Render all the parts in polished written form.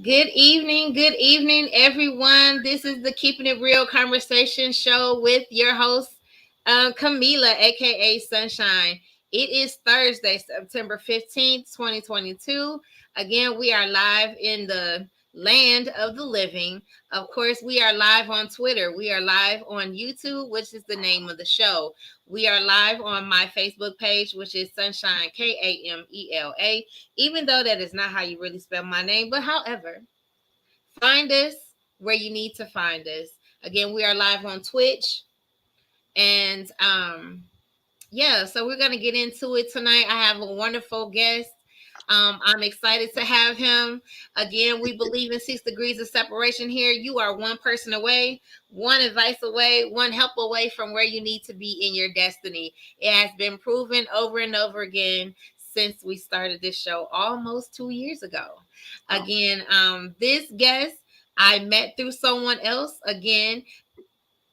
Good evening, everyone. This is the Keeping It Real Conversation Show with your host, Camila, aka Sunshine. It is Thursday, September 15th, 2022. Again, we are live in the land of the living. Of course, we are live on Twitter. We are live on YouTube, which is the name of the show. We are live on my Facebook page, which is Sunshine Kamela. Even though that is not how you really spell my name, but however, find us where you need to find us. Again, we are live on Twitch. And yeah, so we're gonna get into it tonight. I have a wonderful guest. I'm excited to have him. Again, we believe in 6 degrees of separation here. You are one person away, one advice away, one help away from where you need to be in your destiny. It has been proven over and over again since we started this show almost 2 years ago. Again, this guest I met through someone else. Again,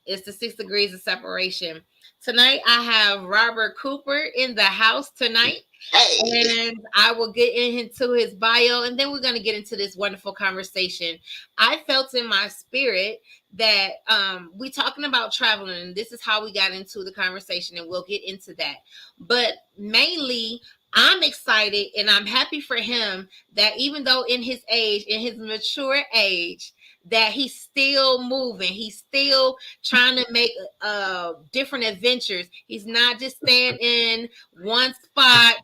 it's the 6 degrees of separation. Tonight, I have Robert Cooper in the house tonight. Hey. And I will get into his bio, and then we're going to get into this wonderful conversation. I felt in my spirit that we talking about traveling, and this is how we got into the conversation, and we'll get into that. But mainly, I'm excited and I'm happy for him that even though in his age, in his mature age, that he's still moving. He's still trying to make different adventures. He's not just staying in one spot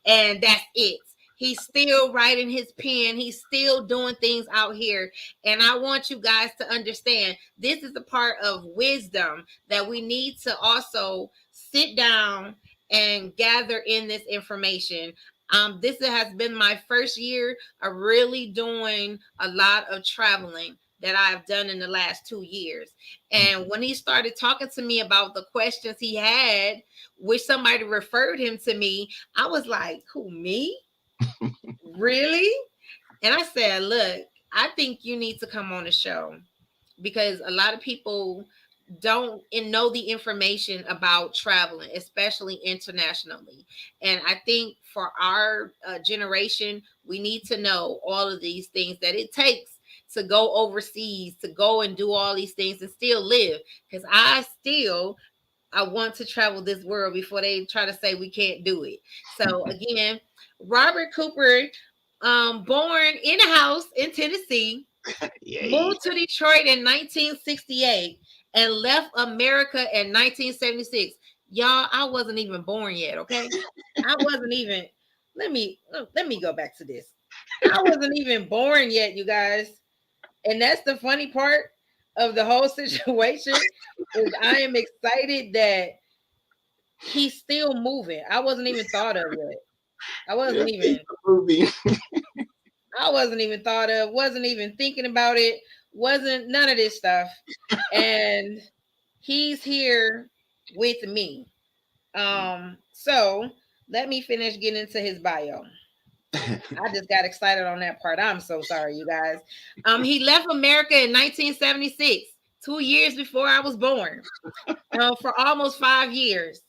and that's it. He's still writing his pen. He's still doing things out here. And I want you guys to understand this is a part of wisdom that we need to also sit down and gather in this information. This has been my first year of really doing a lot of traveling that I've done in the last 2 years. And when he started talking to me about the questions he had, which somebody referred him to me, I was like, who, me? Really? And I said, look, I think you need to come on the show because a lot of people don't know the information about traveling, especially internationally. And I think for our generation, we need to know all of these things that it takes to go overseas, to go and do all these things and still live. Because I want to travel this world before they try to say we can't do it. So again, Robert Cooper, born in a house in Tennessee, Yay. moved to Detroit in 1968 and left America in 1976. Y'all, I wasn't even born yet, okay? I wasn't even let me go back to this. I wasn't even born yet, you guys. And that's the funny part of the whole situation is I am excited that he's still moving. I wasn't even thought of yet. I Yeah, wasn't keep even moving. I wasn't even thought of, wasn't even thinking about it, wasn't none of this stuff. And he's here with me. So let me finish getting into his bio. I just got excited on that part. I'm so sorry, you guys. He left America in 1976, 2 years before I was born, for almost 5 years.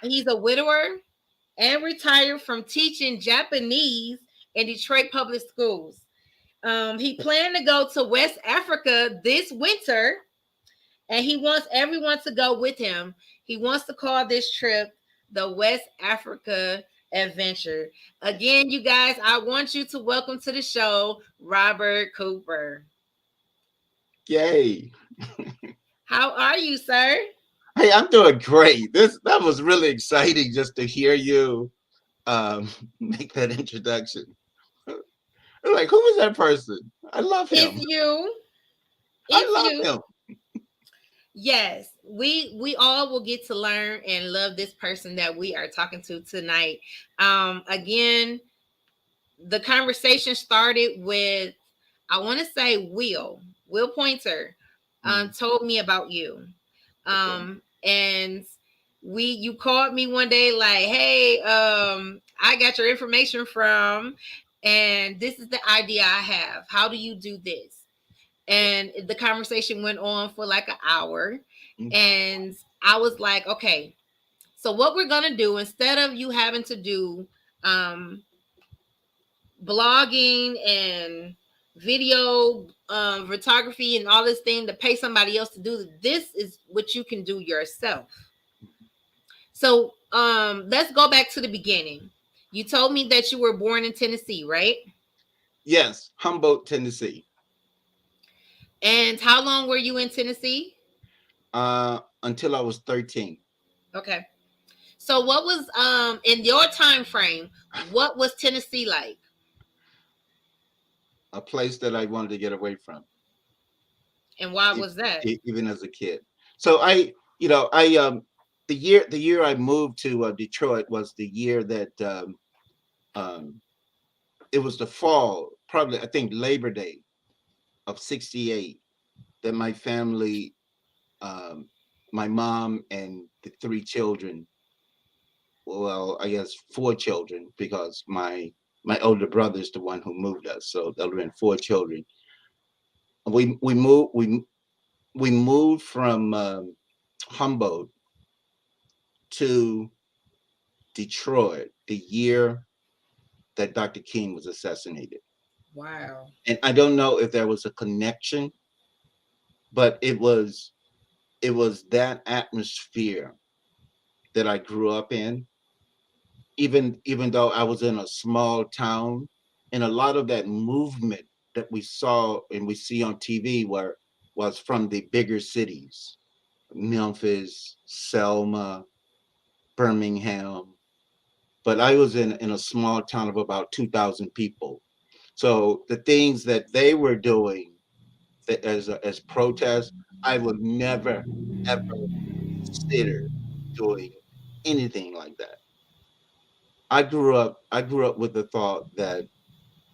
He's a widower and retired from teaching Japanese in Detroit public schools. He planned to go to West Africa this winter, and he wants everyone to go with him. He wants to call this trip the West Africa Adventure. Again, you guys, I want you to welcome to the show Robert Cooper. Yay. How are you, sir? Hey, I'm doing great. That was really exciting just to hear you make that introduction. I'm like, who is that person? I love It's him. you. I It's love you. him. Yes, we all will get to learn and love this person that we are talking to tonight. Again, the conversation started with, I want to say, Will Pointer told me about you. Okay. And you called me one day like, hey, I got your information from, and this is the idea I have. How do you do this? And the conversation went on for like an hour. And I was like, okay, so what we're going to do, instead of you having to do blogging and video photography and all this thing to pay somebody else to do. This is what you can do yourself. So let's go back to the beginning. You told me that you were born in Tennessee, right? Yes, Humboldt, Tennessee. And how long were you in Tennessee? Until I was 13. Okay. So what was in your time frame, what was Tennessee like? A place that I wanted to get away from, And why e- was that? even as a kid. So I the year I moved to Detroit was the year that um, it was the fall, probably I think Labor Day of '68, that my family, um, my mom and the three children, well, I guess four children, because my older brother is the one who moved us, so there have been four children. We moved from Humboldt to Detroit the year that Dr. King was assassinated. Wow. And I don't know if there was a connection, but it was that atmosphere that I grew up in, even though I was in a small town, and a lot of that movement that we saw and we see on TV was from the bigger cities, Memphis, Selma, Birmingham. But I was in a small town of about 2,000 people. So the things that they were doing as protests, I would never ever consider doing anything like that. I grew up with the thought that,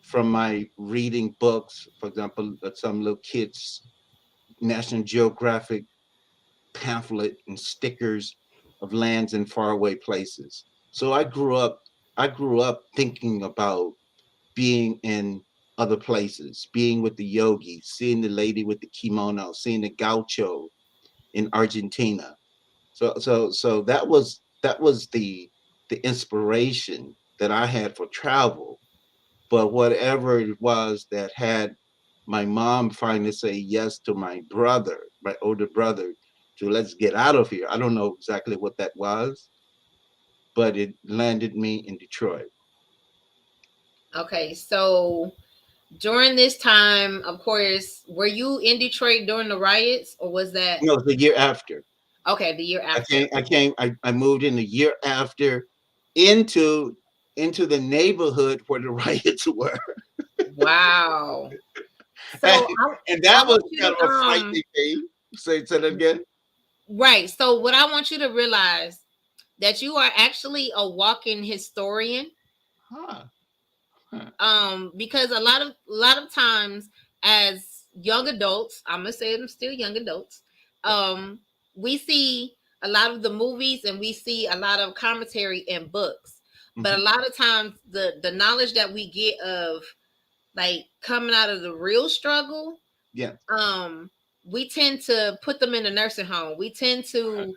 from my reading books, for example, some little kids National Geographic pamphlet and stickers of lands in faraway places. So I grew up thinking about being in other places, being with the yogis, seeing the lady with the kimono, seeing the gaucho in Argentina. So that was the inspiration that I had for travel. But whatever it was that had my mom finally say yes to my brother, my older brother, to let's get out of here. I don't know exactly what that was, but it landed me in Detroit. Okay, so during this time, of course, were you in Detroit during the riots, or was that No, the year after. okay the year I after? came, I came, I moved in the year after into into the neighborhood where the riots were. Wow. And, So and I that was want you kind to of a frightening thing. Say that again. right. So what I want you to realize that you are actually a walking historian. Huh. Huh. Because a lot of times as young adults, I'm gonna say them still young adults, um, we see a lot of the movies and we see a lot of commentary in books. But a Mhm. lot of times the knowledge that we get of like coming out of the real struggle, Yes. um we tend to put them in a nursing home. We tend to,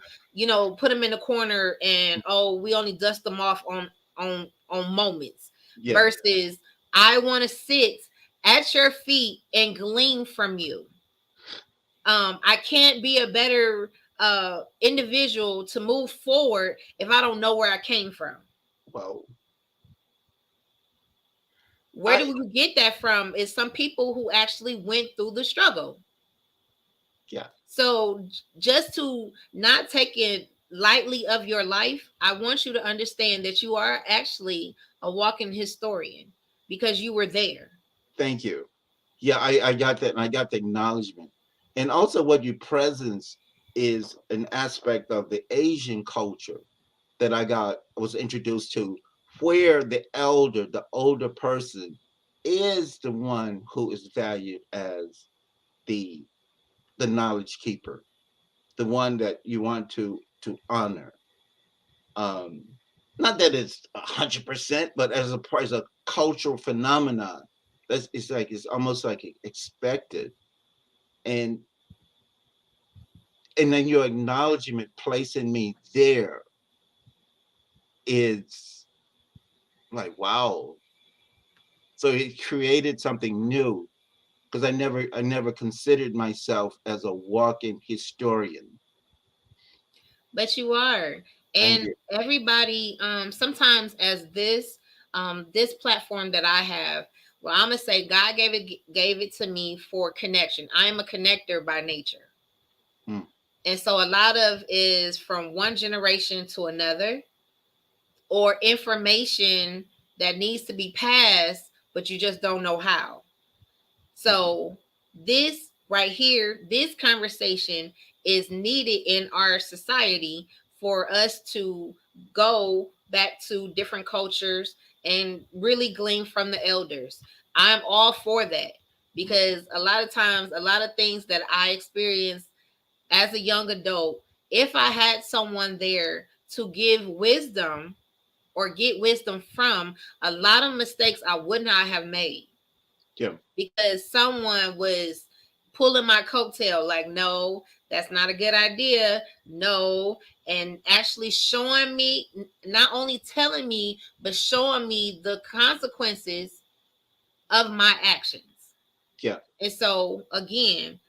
put them in a corner and oh, we only dust them off on moments Yes. versus I want to sit at your feet and glean from you. I can't be a better individual to move forward if I don't know where I came from. Well, Where do I you get that from is some people who actually went through the struggle. yeah. So just to not take it lightly of your life, I want you to understand that you are actually a walking historian because you were there. Thank you. Yeah, I got that, and I got the acknowledgement. And also, what you presence is an aspect of the Asian culture that was introduced to, where the older person is the one who is valued as the the knowledge keeper, the one that you want to honor. Um, Not that it's 100%, but as a cultural phenomenon, it's almost like expected. And then your acknowledgement placing me there is like, wow. So it created something new. because I never considered myself as a walking historian. But you are. And And everybody, sometimes as this platform that I have, well, I'm gonna say God gave it to me for connection. I am a connector by nature. mm, And so a lot of is from one generation to another, or information that needs to be passed, but you just don't know how. mhm, So this right here, this conversation is needed in our society for us to go back to different cultures and really glean from the elders. I'm all for that because a lot of times, a lot of things that I experienced as a young adult, if I had someone there to give wisdom or get wisdom from, a lot of mistakes I would not have made yeah, because someone was pulling my coattail like, no, that's not a good idea, no, and actually showing me, not only telling me but showing me the consequences of my actions. yeah. And so again,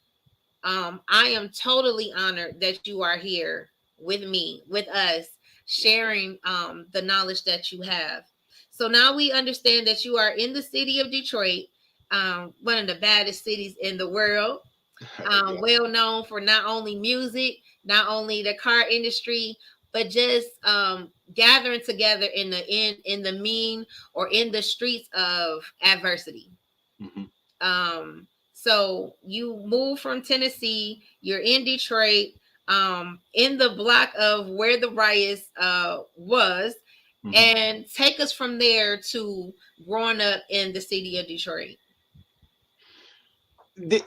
I am totally honored that you are here with me, with us, sharing the knowledge that you have. So now we understand that you are in the city of Detroit, one of the baddest cities in the world, Yeah. well known for not only music, not only the car industry, but just gathering together in the mean or in the streets of adversity. Hmm. So you move from Tennessee, you're in Detroit, in the block of where the riots was, Hmm. and take us from there to growing up in the city of Detroit. The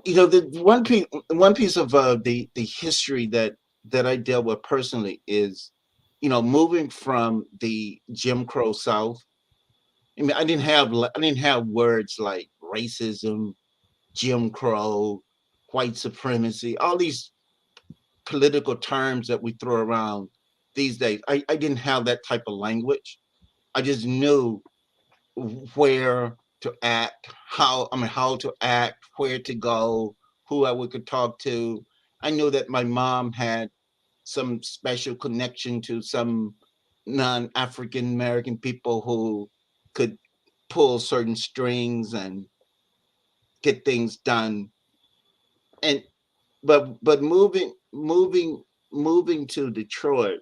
the one piece of the history that I dealt with personally is, moving from the Jim Crow South. I mean, I didn't have words like racism, Jim Crow, white supremacy, all these political terms that we throw around these days. I didn't have that type of language. I just knew where to act, how to act, where to go, who I would could talk to. I knew that my mom had some special connection to some non-African American people who could pull certain strings and get things done. And but moving to Detroit,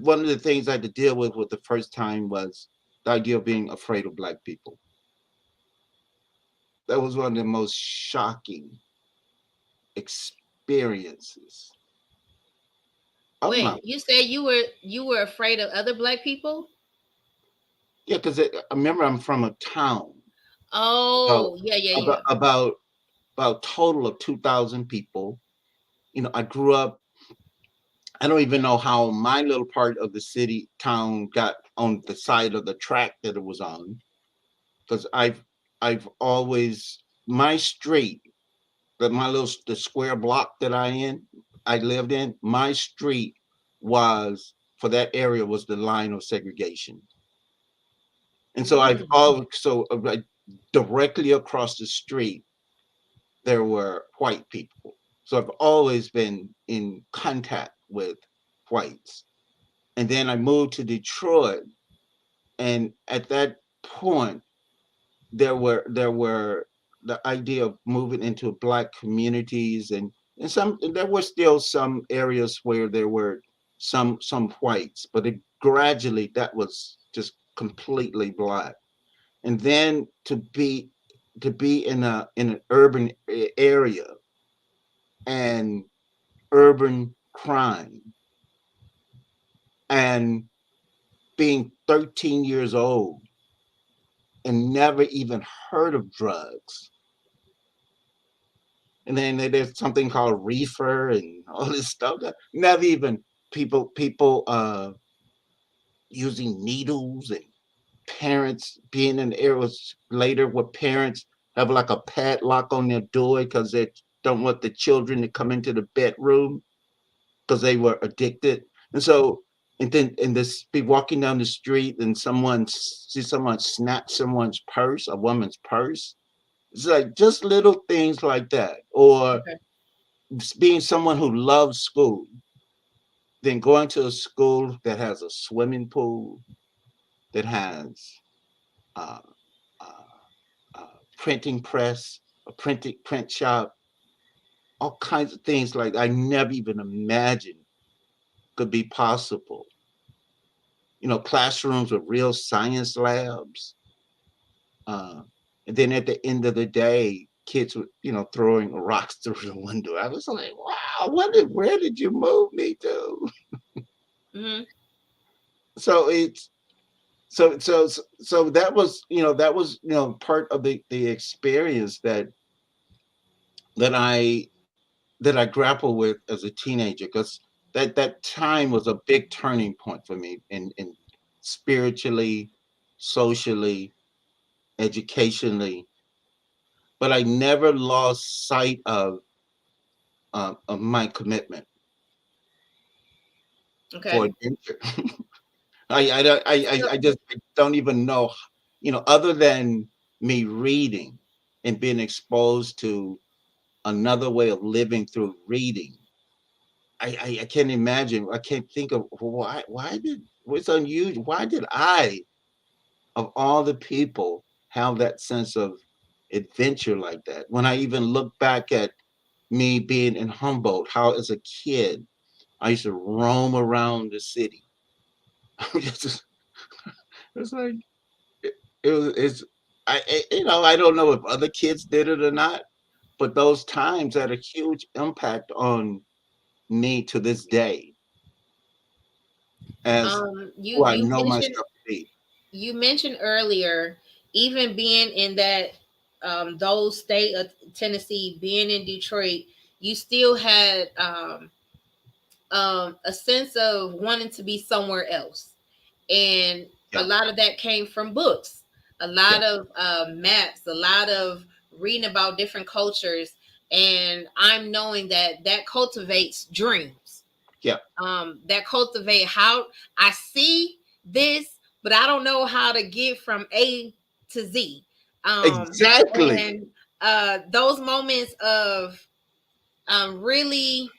one of the things I had to deal with the first time was the idea of being afraid of black people. That was one of the most shocking experiences of my Wait, you said you were afraid of other black people? yeah, because I remember I'm from a town about Oh, yeah, yeah, about yeah. about about total of 2,000 people. I grew up. I don't even know how my little part of the city town got on the side of the track that it was on, because I've always my street, that my little the square block that I lived in, my street was for that area was the line of segregation. And so I've Mm. always so right directly across the street there were white people. So I've always been in contact with whites. And then I moved to Detroit, and at that point there were the idea of moving into black communities, and there were still some areas where there were some whites, but gradually that was just completely black. And then to be in an urban area, and urban crime, and being 13 years old and never even heard of drugs. And then there's something called reefer and all this stuff that never even people using needles, and parents being in areas later where parents have like a padlock on their door because they don't want the children to come into the bedroom because they were addicted. And so, and this be walking down the street and see someone snatch someone's purse, a woman's purse, It's like just little things like that, or Okay. being someone who loves school, then going to a school that has a swimming pool, that has uh, uh, printing press, a printing print shop, all kinds of things like I never even imagined could be possible. Classrooms with real science labs. Uh, and then at the end of the day, kids were, throwing rocks through the window. I was like, wow, where did you move me to? Hmm. So it's so that was part of the experience that I that I grapple with as a teenager, because that time was a big turning point for me in spiritually, socially, educationally, but I never lost sight of my commitment for Okay. adventure. I don't even know, other than me reading and being exposed to another way of living through reading. I can't imagine. I can't think of what's unusual. Why did I, of all the people, have that sense of adventure like that? When I even look back at me being in Humboldt, how as a kid I used to roam around the city. Just- it's like it, it's I don't know if other kids did it or not, but those times had a huge impact on me to this day as You who I you know mentioned myself to be. you mentioned earlier, even being in that those state of Tennessee, being in Detroit, you still had a sense of wanting to be somewhere else, and a Yeah, lot of that came from books, a yeah, lot of maps, a lot of reading about different cultures, and I'm knowing that that cultivates dreams, yeah. that cultivate how I see this, but I don't know how to get from A to Z. Exactly. And those moments of really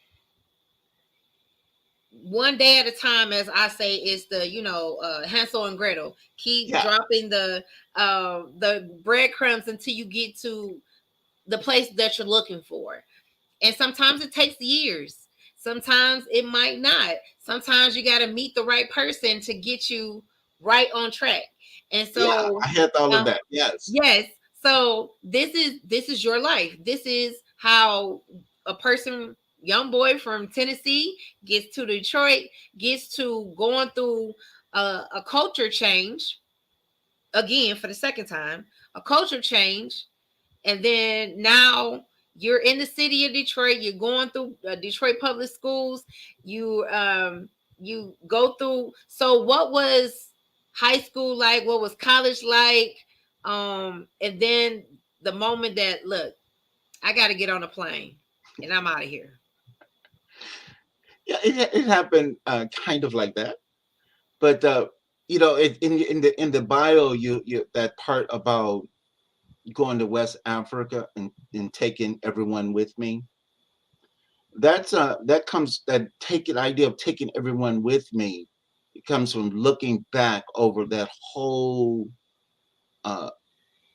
one day at a time, as I say, is the Hansel and Gretel. Keep Yeah, dropping the breadcrumbs until you get to the place that you're looking for. And sometimes it takes years. Sometimes it might not. Sometimes you got to meet the right person to get you right on track. And yeah. so, I had all of uh, that. Yes. yes. So this is your life. This is how a person, young boy from Tennessee, gets to Detroit, gets to going through a culture change again for the second time, a culture change, and then now you're in the city of Detroit. You're going through Detroit public schools. You go through. So what was high school like? What was college like? And then the moment that, look, I got to get on a plane and I'm out of here. Yeah, it happened kind of like that. But in the bio, you that part about going to West Africa and taking everyone with me. That taking idea of taking everyone with me. It comes from looking back over that whole uh,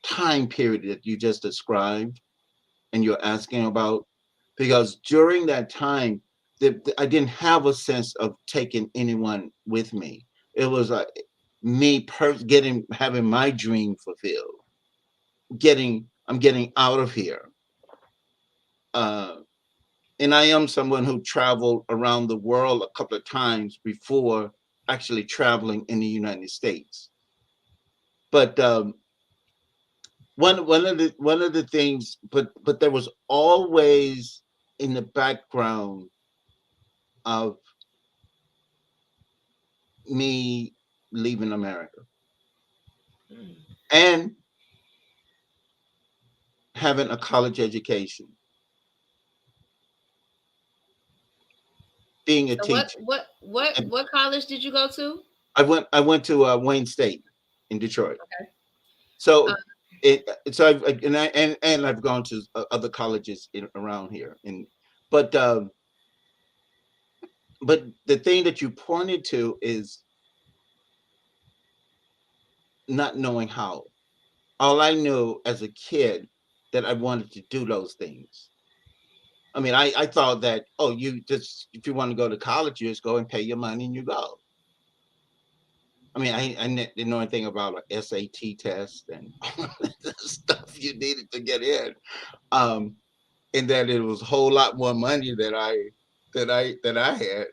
time period that you just described and you're asking about, because during that time, I didn't have a sense of taking anyone with me. It was me getting having my dream fulfilled. I'm getting out of here. Uh, and I am someone who traveled around the world a couple of times before actually traveling in the United States. But one of the things, but there was always in the background of me leaving America Mm. and having a college education, being a So what teacher. what what And what college did you go to? I went to Wayne State in Detroit. Okay. So So and I've gone to other colleges around here, and but um, but the thing that you pointed to is not knowing how. All I knew as a kid that I wanted to do those things. I mean, I thought that, oh, you just if you want to go to college, you just go and pay your money and you go. I mean, didn't know anything about a SAT test and all the stuff you needed to get in. Um, and that it was a whole lot more money that I had.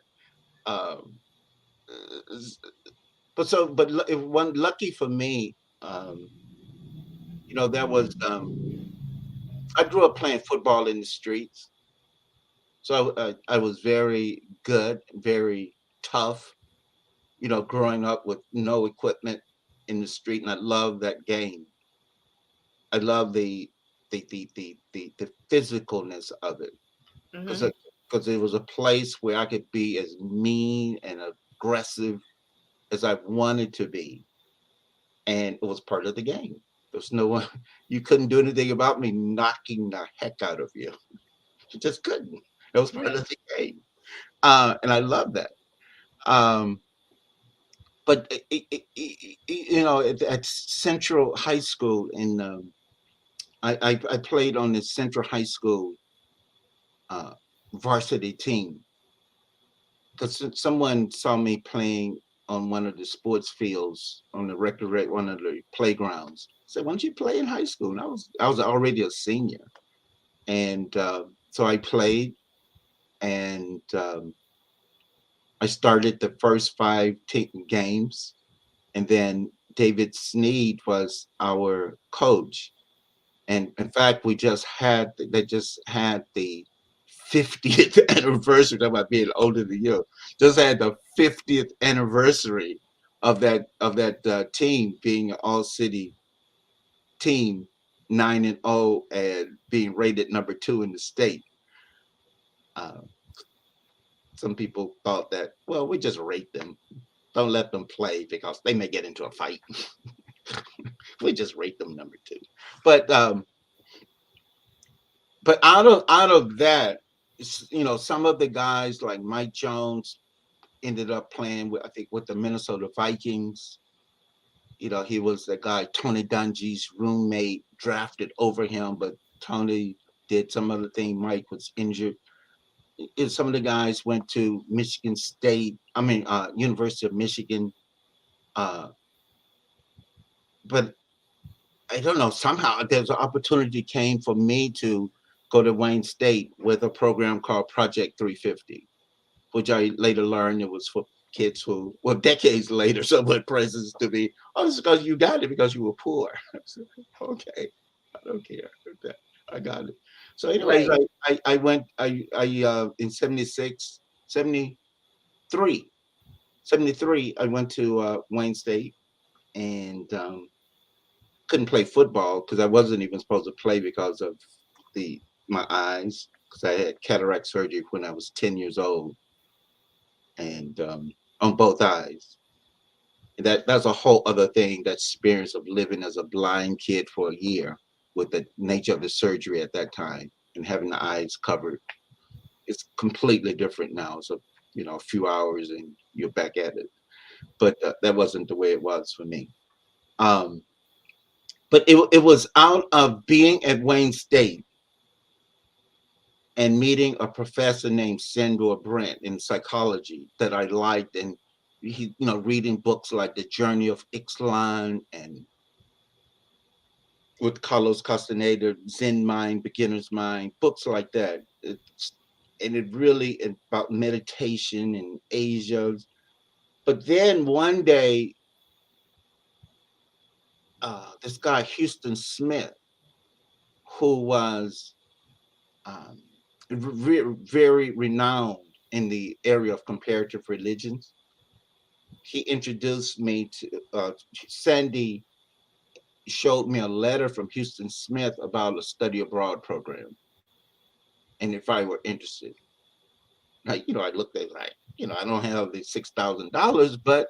Um, s- if one lucky for me, there was I grew up playing football in the streets, so I was very good, very tough. Growing up with no equipment in the street, and I love that game. I love the physicalness of it because Hmm. it was a place where I could be as mean and aggressive as I wanted to be, and it was part of the game. There's no one you couldn't do anything about me knocking the heck out of you. You just couldn't. It was part Right. of the game, and I love that. Um, but at Central High School I played on the Central High School uh, varsity team because someone saw me playing on one of the sports fields on the one of the playgrounds. Said, "Why don't you play in high school?" And I was already a senior, and so I played, and I started the first five games, and then David Sneed was our coach. And in fact, they just had the 50th anniversary. Talking about being older than you, just had the 50th anniversary of that team being an all city team, 9-0, and being rated number two in the state. Uh, some people thought that, well, we just rate them, don't let them play because they may get into a fight. We just rate them number two. But out of that, some of the guys like Mike Jones ended up playing with, I think, with the Minnesota Vikings. He was the guy Tony Dungy's roommate, drafted over him, but Tony did some other thing. Mike was injured. Some of the guys went to Michigan State. I mean, University of Michigan. Uh, but I don't know. Somehow there's an opportunity came for me to go to Wayne State with a program called Project 350, which I later learned it was for kids who, well, decades later, someone presents to me, "Oh, it's because you got it because you were poor." I said, "Okay, I don't care. I got it." So, anyways, Right. I went, in 76, 73, 73, I went to Wayne State and couldn't play football because I wasn't even supposed to play because of my eyes because I had cataract surgery when I was 10 years old and on both eyes. And that's a whole other thing. That experience of living as a blind kid for a year with the nature of the surgery at that time and having the eyes covered, it's completely different now. So a few hours and you're back at it. But that wasn't the way it was for me. Um, but it was out of being at Wayne State and meeting a professor named Sandor Brent in psychology that I liked, and reading books like The Journey of Ixtlan and with Carlos Castaneda, Zen Mind, Beginner's Mind, books like that. And it really about meditation in Asia. But then one day, this guy Houston Smith, who was um, very renowned in the area of comparative religions, he introduced me to Sandy. Showed me a letter from Houston Smith about a study abroad program, and if I were interested. I looked at it like, I don't have the $6,000, but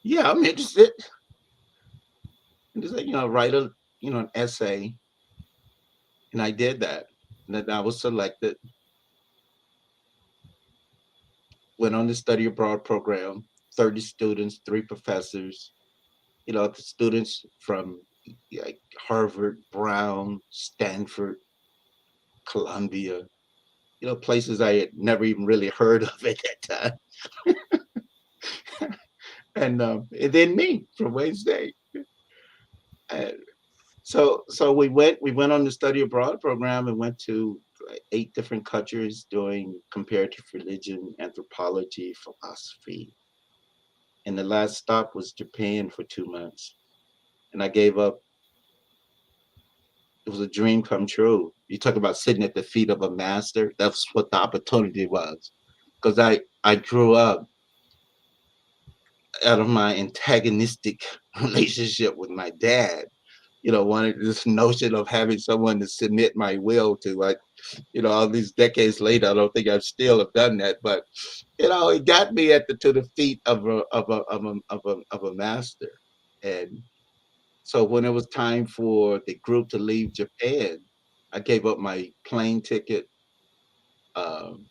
yeah, I'm interested. And just like, write a an essay, and I did that. And then I was selected, went on the study abroad program, 30 students, three professors, the students from like Harvard, Brown, Stanford, Columbia, places I had never even really heard of at that time. And then me from Wayne State. And so we went on the study abroad program and went to like 8 different countries doing comparative religion, anthropology, philosophy. And the last stop was Japan for 2 months. And I gave up. It was a dream come true. You talk about sitting at the feet of a master. That's what the opportunity was. Because I grew up out of my antagonistic relationship with my dad. Wanted this notion of having someone to submit my will to. Like, all these decades later, I don't think I still have done that. But it got me to the feet of a master. And so when it was time for the group to leave Japan, I gave up my plane ticket. Um,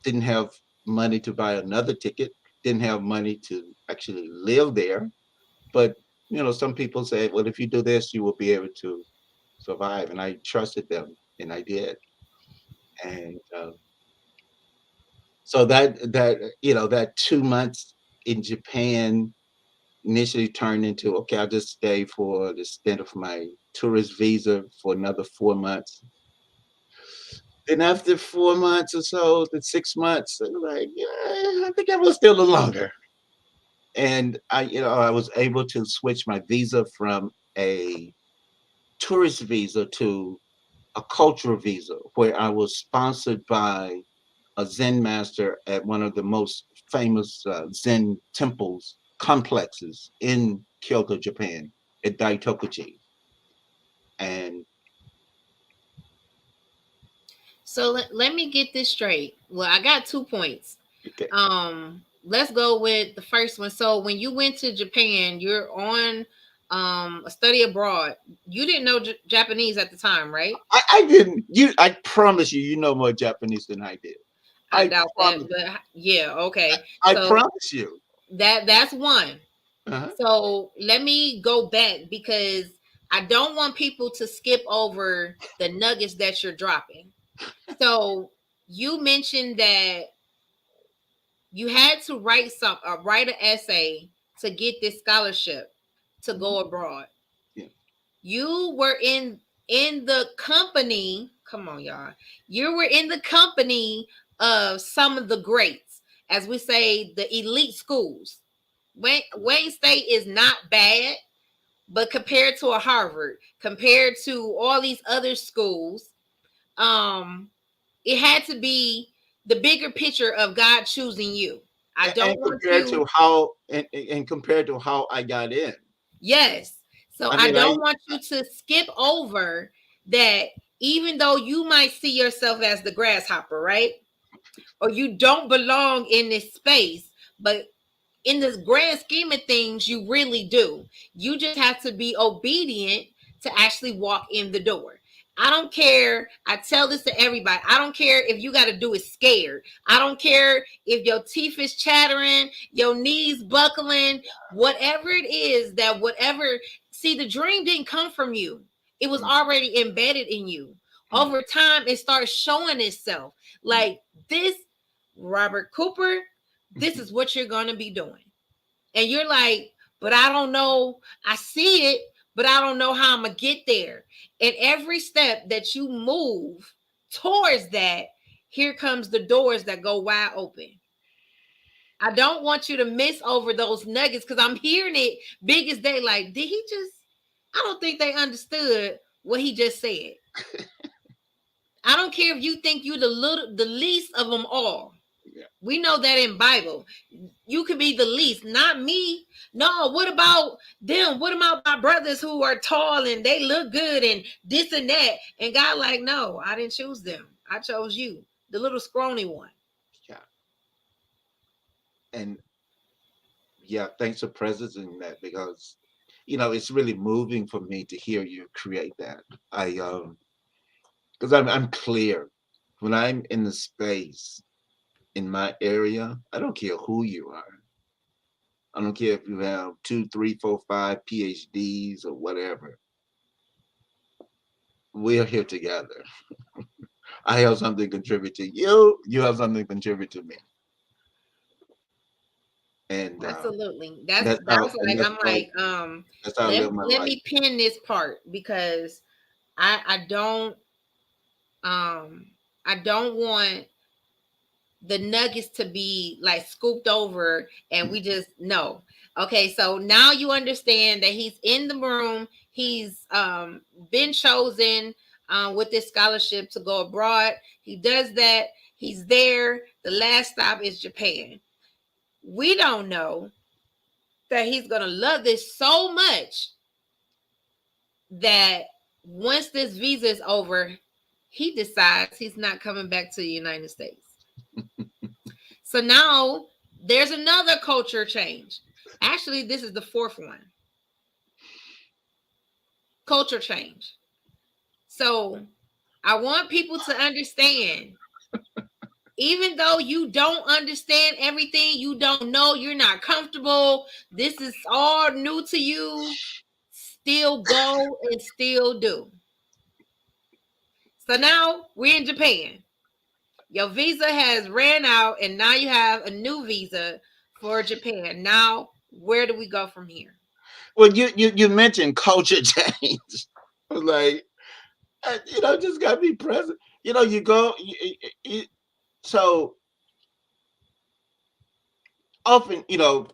didn't have money to buy another ticket. Didn't have money to actually live there. But some people say, well, if you do this, you will be able to survive. And I trusted them, and I did. And so that 2 months in Japan initially turned into, okay, I'll just stay for the stint of my tourist visa for another 4 months. Then after 4 months or so, the 6 months, I was like, yeah, I think I will stay a little longer. And I was able to switch my visa from a tourist visa to a cultural visa, where I was sponsored by a Zen master at one of the most famous Zen temples complexes in Kyoto, Japan, at Daitokuji. And So let me get this straight. Well, I got 2 points. okay, Let's go with the first one. So when you went to Japan, you're on a study abroad. You didn't know Japanese at the time, right? I didn't. I promise you, you know more Japanese than I did. I I doubt that, promise. but yeah, okay. I So promise you. that's one. Uh-huh. So let me go back because I don't want people to skip over the nuggets that you're dropping. So you mentioned that you had to write an essay to get this scholarship to Mhm. go abroad. Yeah. You were in the company. Come on, y'all. You were in the company of some of the greats, as we say, the elite schools. Wayne State is not bad, but compared to a Harvard, compared to all these other schools, um, it had to be the bigger picture of God choosing you. I And don't want compared you, to how and compared to how I got in. yes. So I I mean, don't want you to skip over that, even though you might see yourself as the grasshopper, right? Or you don't belong in this space, but in this grand scheme of things, you really do. You just have to be obedient to actually walk in the door. I don't care. I tell this to everybody. I don't care if you got to do it scared. I don't care if your teeth is chattering, your knees buckling, whatever it is that whatever. See, the dream didn't come from you. It was mm, already embedded in you. mm, Over time, it starts showing itself. mm, Like this, Robert Cooper, this mhm. is what you're going to be doing. And you're like, but I don't know. I see it, but I don't know how I'm going to get there. And every step that you move towards that, here comes the doors that go wide open. I don't want you to miss over those nuggets because I'm hearing it big as day. Like, did he just? I don't think they understood what he just said. I don't care if you think you the least of them all. Yeah. We know that in Bible. You could be the least, not me. No, what about them? What about my brothers who are tall and they look good and this and that? And God, like, no, I didn't choose them. I chose you, the little scrawny one. Yeah. And yeah, thanks for presenting that, because it's really moving for me to hear you create that. Because I'm clear when I'm in the space in my area. I don't care who you are. I don't care if you have two, three, four, five PhDs or whatever. We're here together. I have something to contribute to you. You have something to contribute to me. And Absolutely. that's how That's and like that's I'm how like, that's how I live my let life. me pin this part because I don't um I don't want the nuggets to be like scooped over and we just know. Okay, so now you understand that he's in the room. He's been chosen with this scholarship to go abroad. He does that. He's there. The last stop is Japan. We don't know that he's gonna love this so much that once this visa is over, he decides he's not coming back to the United States. So now there's another culture change. Actually, this is the fourth one. Culture change. So I want people to understand, even though you don't understand everything, you don't know, you're not comfortable, this is all new to you, still go and still do. So now we're in Japan. Your visa has ran out, and now you have a new visa for Japan. Now, where do we go from here? Well, you mentioned culture change. I was like, just gotta be present. You go. So often,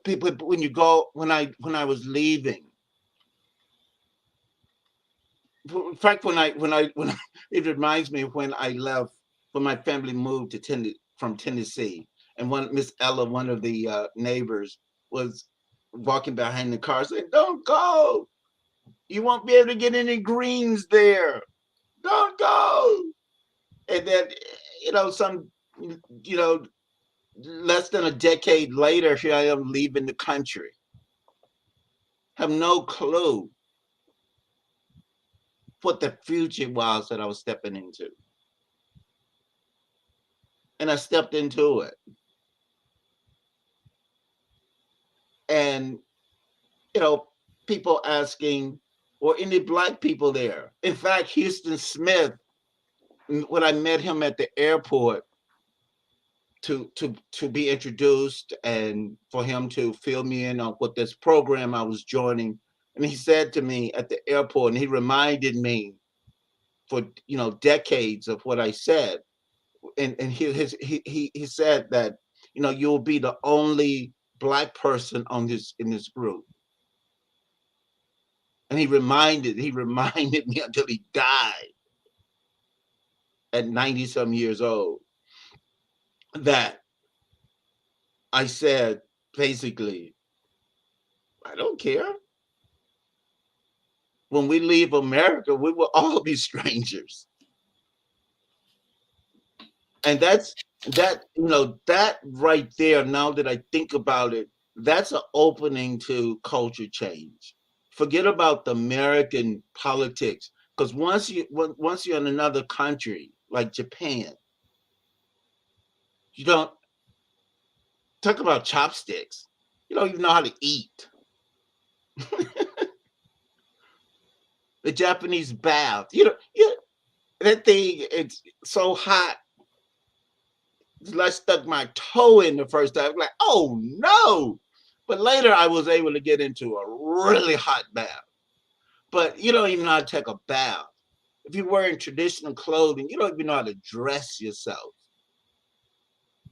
people when you go when I was leaving. In fact, when I it reminds me of when I left when my family moved to from Tennessee, and one Miss Ella, one of the neighbors, was walking behind the car saying, "Don't go. You won't be able to get any greens there. Don't go." And then, some, you know, less than a decade later, here I am leaving the country. Have no clue what the future was that I was stepping into. And I stepped into it. And, you know, people asking, or any black people there. In fact, Houston Smith, when I met him at the airport to be introduced and for him to fill me in on what this program I was joining, and he said to me at the airport, and he reminded me for decades of what I said, and he said that you'll be the only black person on this in this group, and he reminded me until he died at 90 some years old that I said basically, I don't care. When we leave America, we will all be strangers. And that right there, now that I think about it, that's an opening to culture change. Forget about the American politics, because once you're in another country like Japan, you don't talk about chopsticks. You don't even know how to eat. The Japanese bath, that thing, it's so hot. I stuck my toe in the first time, like, oh no. But later I was able to get into a really hot bath. But you don't even know how to take a bath. If you're wearing traditional clothing, you don't even know how to dress yourself.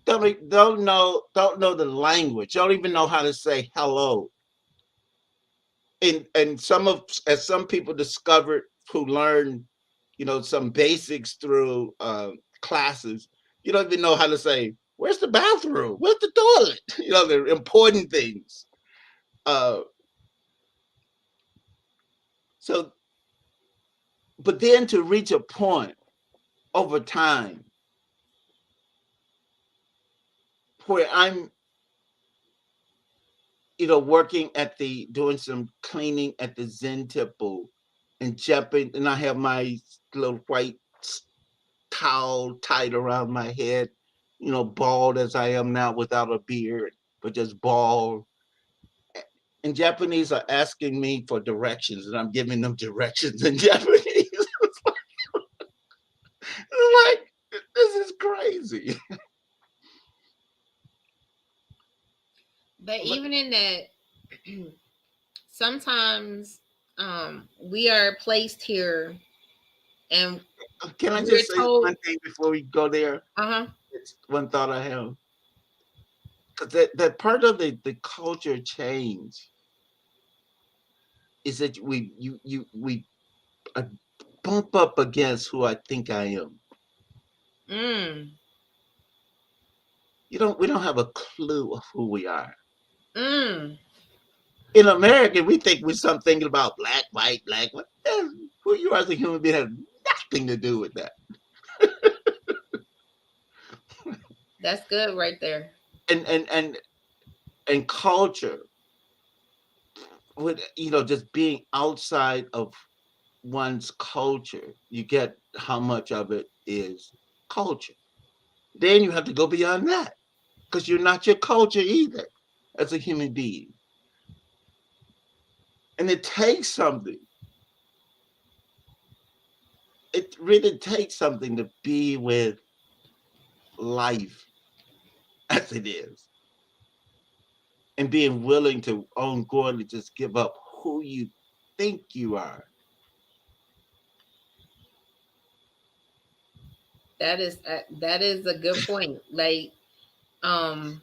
Don't know the language. Don't even know how to say hello. And as some people discovered who learned, some basics through classes, you don't even know how to say, "Where's the bathroom? Where's the toilet?" The important things. Uh, so, but then to reach a point over time where I'm working at the doing some cleaning at the Zen temple in Japan, and I have my little white towel tied around my head, bald as I am now without a beard, but just bald. And Japanese are asking me for directions, and I'm giving them directions in Japanese. Like, this is crazy. But But even in that, sometimes we are placed here and can I we're just say told, one thing before we go there? uh-huh, It's one thought I have. Because that part of the culture change is that we uh, bump up against who I think I am. mm, We don't have a clue of who we are. mm, In America, we think we're something about black, white. Who you are as a human being has nothing to do with that. that's good right there. And and culture with just being outside of one's culture, you get how much of it is culture. Then you have to go beyond that because you're not your culture either as a human being. And it takes something. It really takes something to be with life as it is and being willing to ongoingly just give up who you think you are. That is a good point. Like, um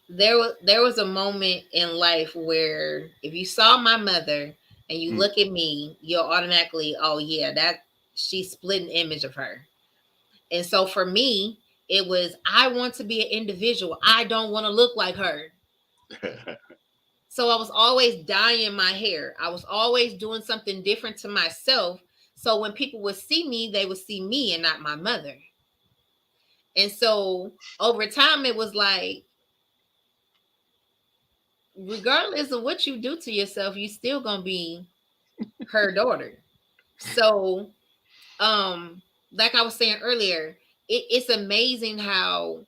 there was a moment in life where if you saw my mother and you Mm. look at me, you'll automatically, oh yeah, that she split an image of her. And so for me, it was, I want to be an individual. I don't want to look like her. So I was always dyeing my hair. I was always doing something different to myself. So when people would see me, they would see me and not my mother. And so over time, it was like, regardless of what you do to yourself, you still gonna be her daughter. So, like I was saying earlier, it's amazing how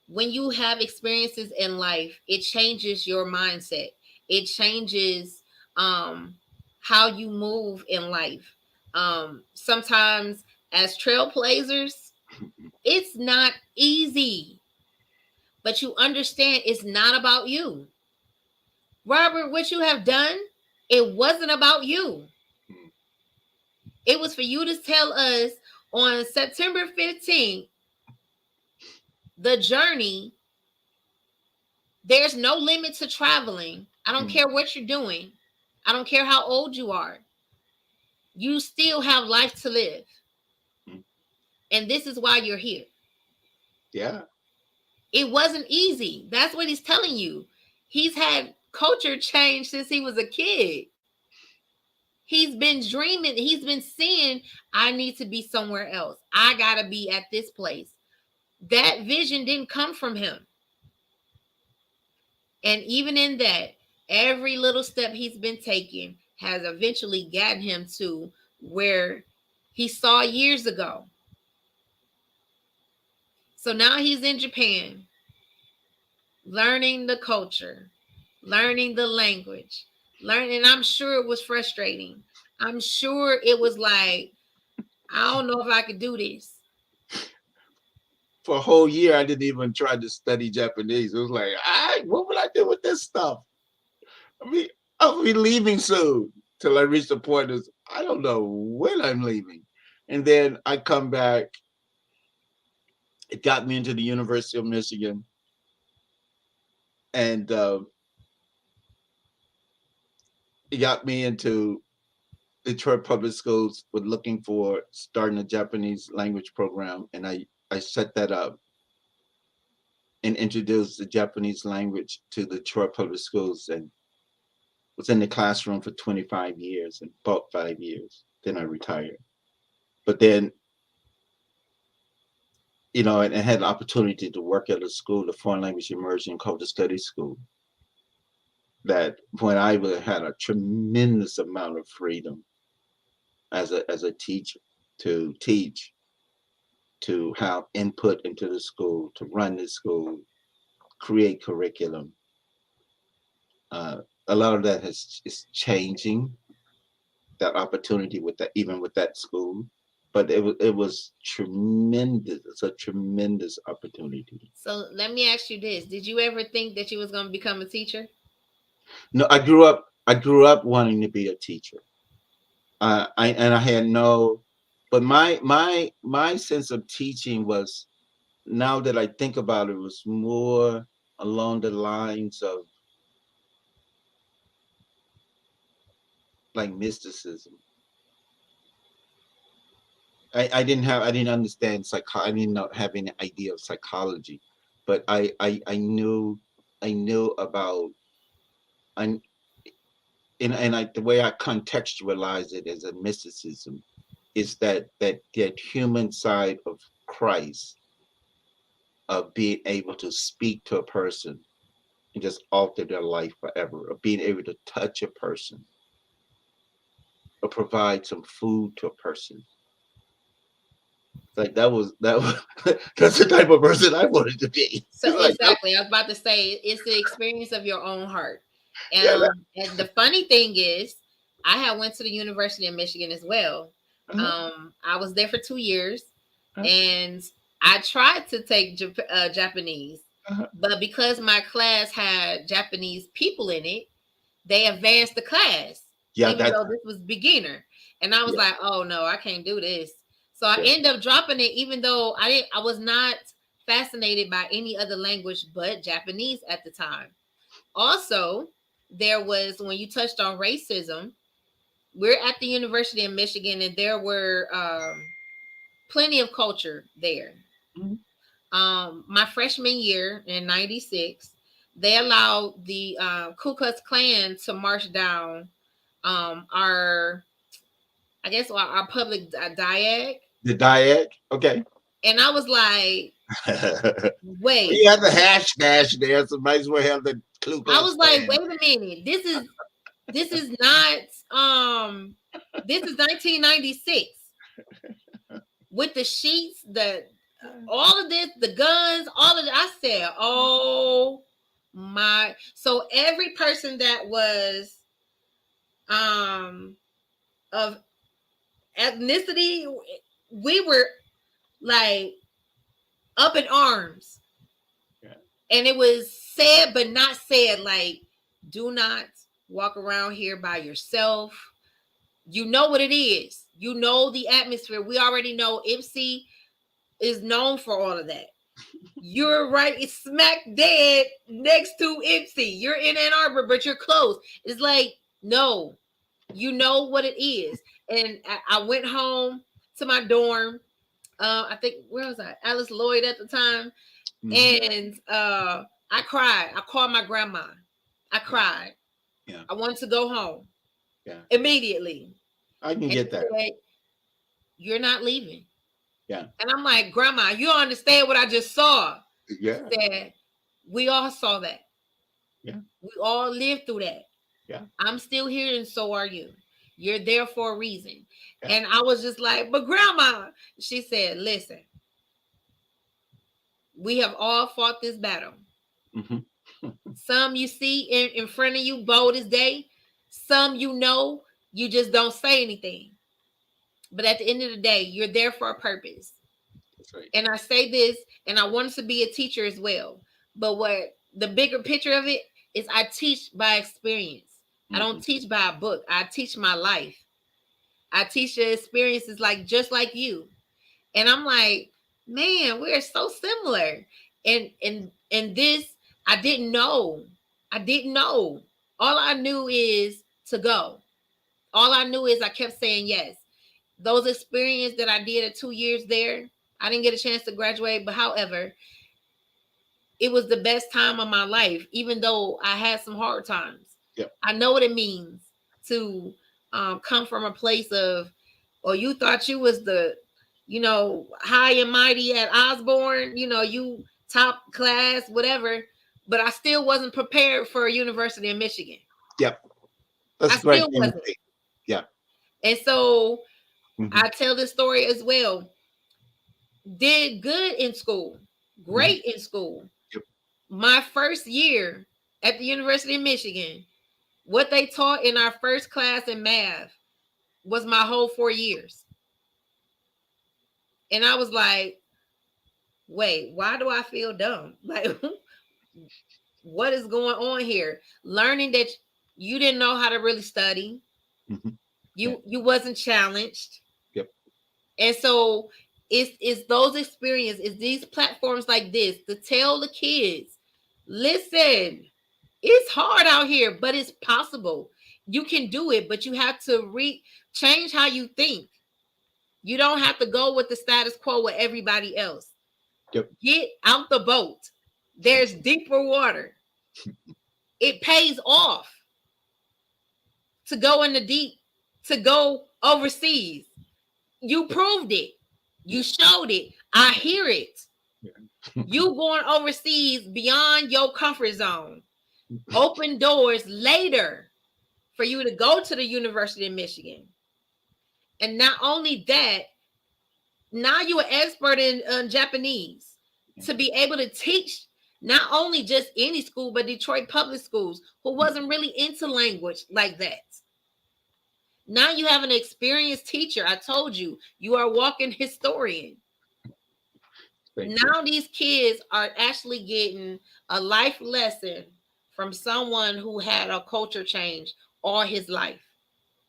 when you have experiences in life, it changes your mindset. It changes how you move in life. Sometimes as trailblazers, it's not easy, but you understand it's not about you. Robert, what you have done, it wasn't about you. It was for you to tell us on September 15th, the journey, there's no limit to traveling. I don't care what you're doing. I don't care how old you are. You still have life to live. And this is why you're here. Yeah. It wasn't easy. That's what he's telling you. He's had culture change since he was a kid. He's been dreaming, he's been seeing, I need to be somewhere else. I got to be at this place. That vision didn't come from him. And even in that, every little step he's been taking has eventually gotten him to where he saw years ago. So now he's in Japan, learning the culture, learning the language, learning. And I'm sure it was frustrating. I'm sure it was like, I don't know if I could do this. For a whole year, I didn't even try to study Japanese. It was like, what would I do with this stuff? I mean, I'll be leaving soon till I reach the point is I don't know when I'm leaving. And then I come back. It got me into the University of Michigan, and it got me into Detroit Public Schools with looking for starting a Japanese language program, and I set that up and introduced the Japanese language to the Detroit Public Schools, and was in the classroom for 25 years and about 5 years. Then I retired. But then, and had the opportunity to work at a school, the foreign language immersion culture studies school. that when had a tremendous amount of freedom as a teacher to teach, to have input into the school, to run the school, create curriculum. Uh, a lot of that is changing, that opportunity with that, even with that school. But it was tremendous. It's a tremendous opportunity. So let me ask you this: did you ever think that you was going to become a teacher? No, I grew up wanting to be a teacher. I had no, but my sense of teaching was, now that I think about it, was more along the lines of like mysticism. I didn't understand I didn't have any idea of psychology, but I knew about, and the way I contextualize it as a mysticism is that human side of Christ, of being able to speak to a person and just alter their life forever, of being able to touch a person or provide some food to a person. Like that was that's the type of person I wanted to be. So It's like that, exactly, I was about to say it's the experience of your own heart. yeah, And the funny thing is, I had went to the University of Michigan as well. uh-huh, I was there for 2 years, uh-huh, and I tried to take Japanese, uh-huh. but because my class had Japanese people in it, they advanced the class, Yeah, even that's though this was beginner. And I was yeah, like, oh no, I can't do this. So I yeah. ended up dropping it, even though I was not fascinated by any other language but Japanese at the time. Also, there was, when you touched on racism, we're at the University of Michigan, and there were plenty of culture there. Mhm. My freshman year in '96, they allowed the Ku Klux Klan to march down our, I guess, our public diag, The diet, okay. and I was like, Well, wait. you have the hash dash there, so might as well have the Ku I Klux was like, Klan. wait a minute. This is not this is 1996 with the sheets, the all of this, the guns, all of that. I said, oh my. So every person that was um of ethnicity, we were like up in arms. Yeah. And it was said but not said, like, do not walk around here by yourself. You know what it is. You know the atmosphere. We already know MC is known for all of that. You're right. It's smack dead next to MC. You're in Ann Arbor, but you're close. It's like, no, you know what it is. And I went home to my dorm. I think, where was I? Alice Lloyd at the time. Mhm. And I cried. I called my grandma. I Yeah, cried. yeah, I wanted to go home yeah. immediately. I can And get she that. said, you're not leaving. Yeah, And I'm like, Grandma, you don't understand what I just saw. She yeah, said, we all saw that. yeah, We all lived through that. yeah, I'm still here, and so are you. You're there for a reason. yeah. And I was just like, but Grandma, she said, listen, we have all fought this battle. Hmm. Some you see in front of you bold as day. Some you know, you just don't say anything. But at the end of the day, you're there for a purpose. That's right. And I say this, and I wanted to be a teacher as well. But what the bigger picture of it is, I teach by experience. I don't Hmm. teach by a book. I teach my life. I teach the experiences, like just like you. And I'm like, man, we're so similar. And this, I didn't know. I didn't know. All I knew is to go. All I knew is I kept saying yes. Those experiences that I did at 2 years there, I didn't get a chance to graduate, but however, it was the best time of my life, even though I had some hard times. Yeah. I know what it means to come from a place of, or you thought you was the, high and mighty at Osborne, you top class, whatever. but I still wasn't prepared for a university in Michigan. Yep. That's I a great still thing to wasn't. say. Yeah. And so Hmm. I tell this story as well. Did good in school, Hmm. great in school. Yep. My first year at the University of Michigan, what they taught in our first class in math was my whole 4 years. And I was like, wait, why do I feel dumb? Like, what is going on here? Learning that you didn't know how to really study. Hmm. Yeah. You wasn't challenged. Yep. And so it's those experiences, it's these platforms like this to tell the kids, listen, it's hard out here, but it's possible. You can do it, but you have to change how you think. You don't have to go with the status quo with everybody else. Yep. Get out the boat. There's deeper water. It pays off to go in the deep, to go overseas. You proved it. You Yeah. showed it. I hear it. Yeah. You going overseas beyond your comfort zone. Open doors later for you to go to the University of Michigan. And not only that, now you're an expert in Japanese Yeah. to be able to teach not only just any school, but Detroit public schools who wasn't really into language like that. Now you have an experienced teacher. I told you, you are a walking historian. Thank you. Now these kids are actually getting a life lesson from someone who had a culture change all his life.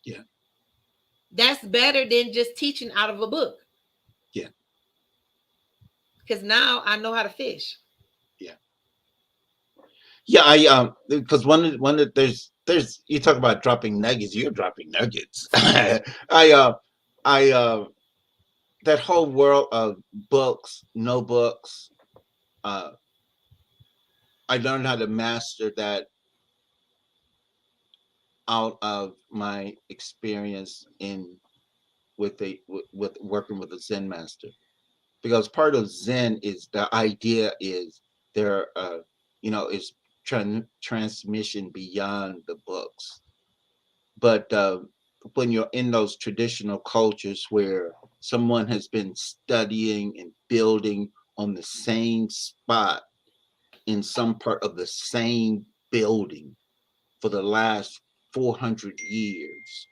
Yeah. That's better than just teaching out of a book. Yeah. Because now I know how to fish. Yeah. Yeah. Because there's you talk about dropping nuggets. You're dropping nuggets. I that whole world of books, no books. Uh, I learned how to master that out of my experience in with working with a Zen master, because part of Zen is the idea is there is transmission beyond the books. But when you're in those traditional cultures where someone has been studying and building on the same spot in some part of the same building for the last 400 years,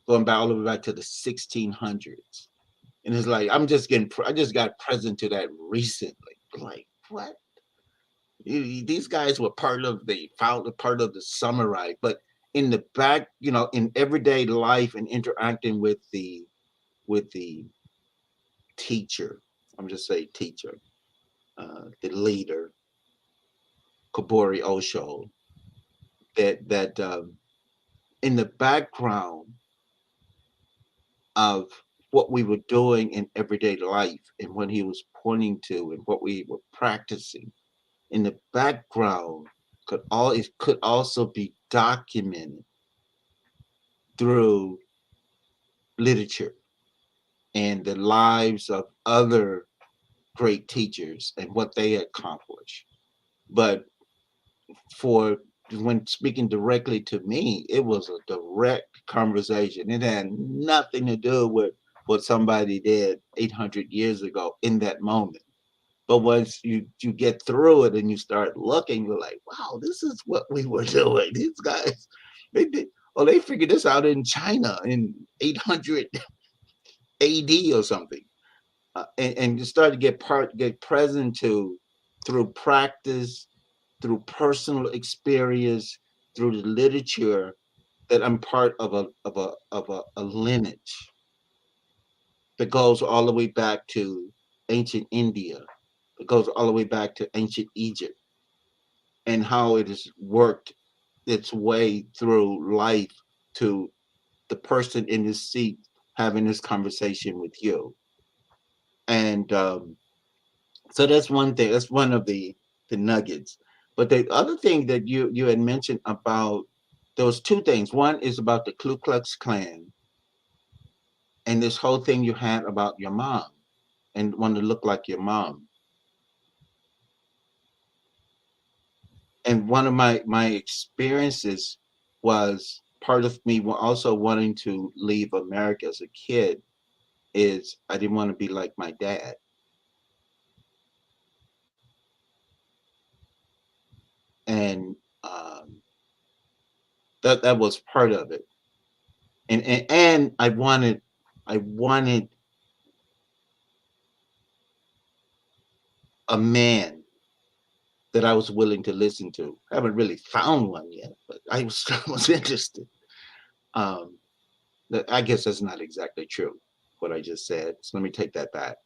going back all the way back to the 1600s. And it's like, I just got present to that recently. Like, what? These guys were part of the samurai, but in the back, in everyday life and interacting with the teacher, I'm just saying teacher, the leader, Kobori Osho, that in the background of what we were doing in everyday life and what he was pointing to and what we were practicing in the background it could also be documented through literature and the lives of other great teachers and what they accomplished. But for when speaking directly to me, it was a direct conversation. It had nothing to do with what somebody did 800 years ago in that moment. But once you get through it and you start looking, you're like, wow, this is what we were doing. These guys, they did. Oh, they figured this out in China in 800 AD or something, and you start to get present to through practice, through personal experience, through the literature that I'm part of a lineage that goes all the way back to ancient India, that goes all the way back to ancient Egypt, and how it has worked its way through life to the person in this seat having this conversation with you. And so that's one thing. That's one of the nuggets. But the other thing that you had mentioned about, there was two things. One is about the Ku Klux Klan and this whole thing you had about your mom and wanting to look like your mom. And one of my experiences was part of me also wanting to leave America as a kid is I didn't want to be like my dad, and um, that was part of it. And I wanted a man that I was willing to listen to. I haven't really found one yet, but I was I was interested. Um, I guess that's not exactly true what I just said. So let me take that back.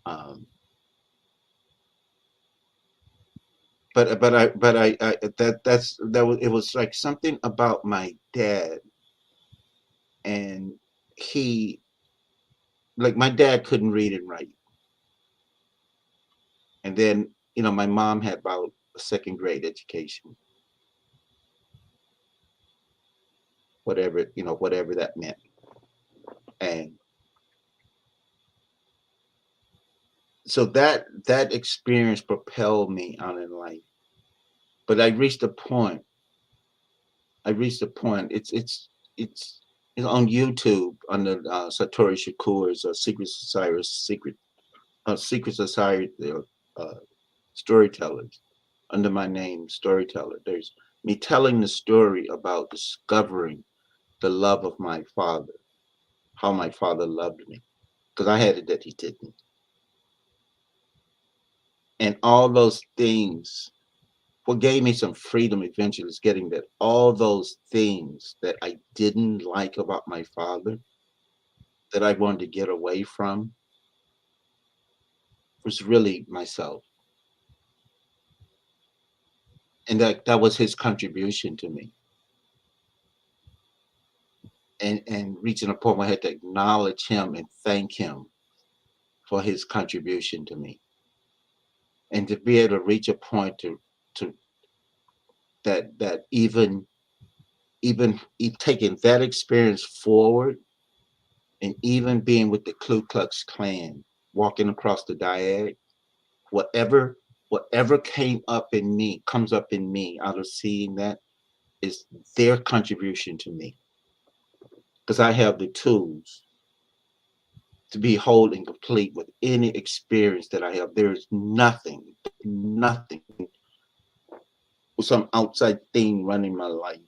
Um, but I that was it was like something about my dad, and he like my dad couldn't read and write, and then my mom had about a second grade education, whatever that meant, and so that experience propelled me on in life. But I reached a point. It's on YouTube under Satoshi Shakur's Secret Society uh, Storytellers, under my name Storyteller. There's me telling the story about discovering the love of my father, how my father loved me, because I had it that he didn't, and all those things. What gave me some freedom eventually is getting that all those things that I didn't like about my father, that I wanted to get away from, was really myself. And that was his contribution to me. And reaching a point where I had to acknowledge him and thank him for his contribution to me. And to be able to reach a point to that even taking that experience forward, and even being with the Ku Klux Klan, walking across the diag, whatever whatever comes up in me out of seeing that, is their contribution to me, because I have the tools to be whole and complete with any experience that I have. There is nothing with some outside thing running my life.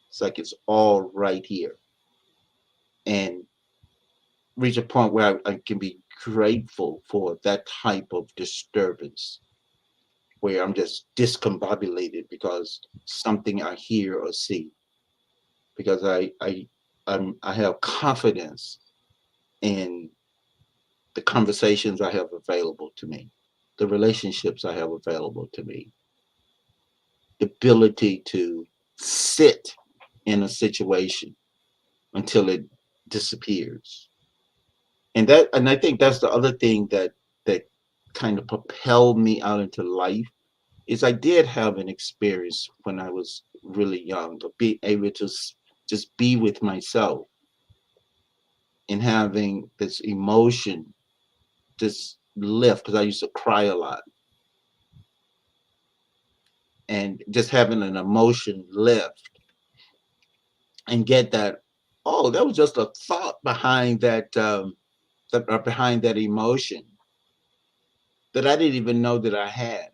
It's like it's all right here, and reach a point where I can be grateful for that type of disturbance, where I'm just discombobulated because something I hear or see, because I have confidence in the conversations I have available to me, the relationships I have available to me, the ability to sit in a situation until it disappears. And I think that's the other thing that kind of propelled me out into life, is I did have an experience when I was really young of being able to just be with myself, and having this emotion just lift, because I used to cry a lot, and just having an emotion lift and get that, oh, that was just a thought behind behind that emotion that I didn't even know that I had.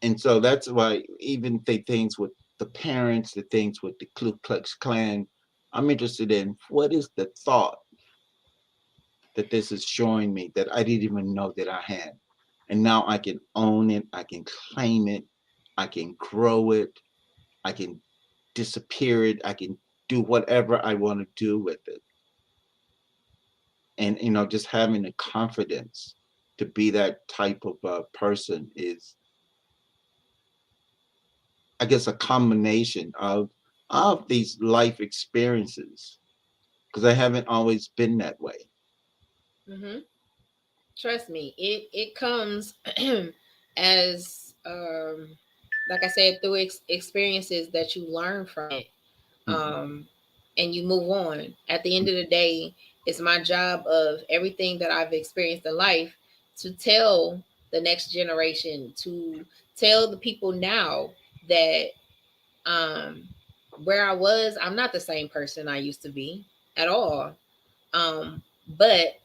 And so that's why even the things with the parents, the things with the Ku Klux Klan, I'm interested in what is the thought that this is showing me that I didn't even know that I had. And now I can own it, I can claim it, I can grow it, I can disappear it, I can do whatever I want to do with it. And just having the confidence to be that type of person is, I guess, a combination of these life experiences, because I haven't always been that way. Hmm. Trust me, it comes as like I said, through experiences that you learn from it, Hmm. um, and you move on. At the end of the day, it's my job of everything that I've experienced in life to tell the next generation, to tell the people now that um where I was, I'm not the same person I used to be at all. But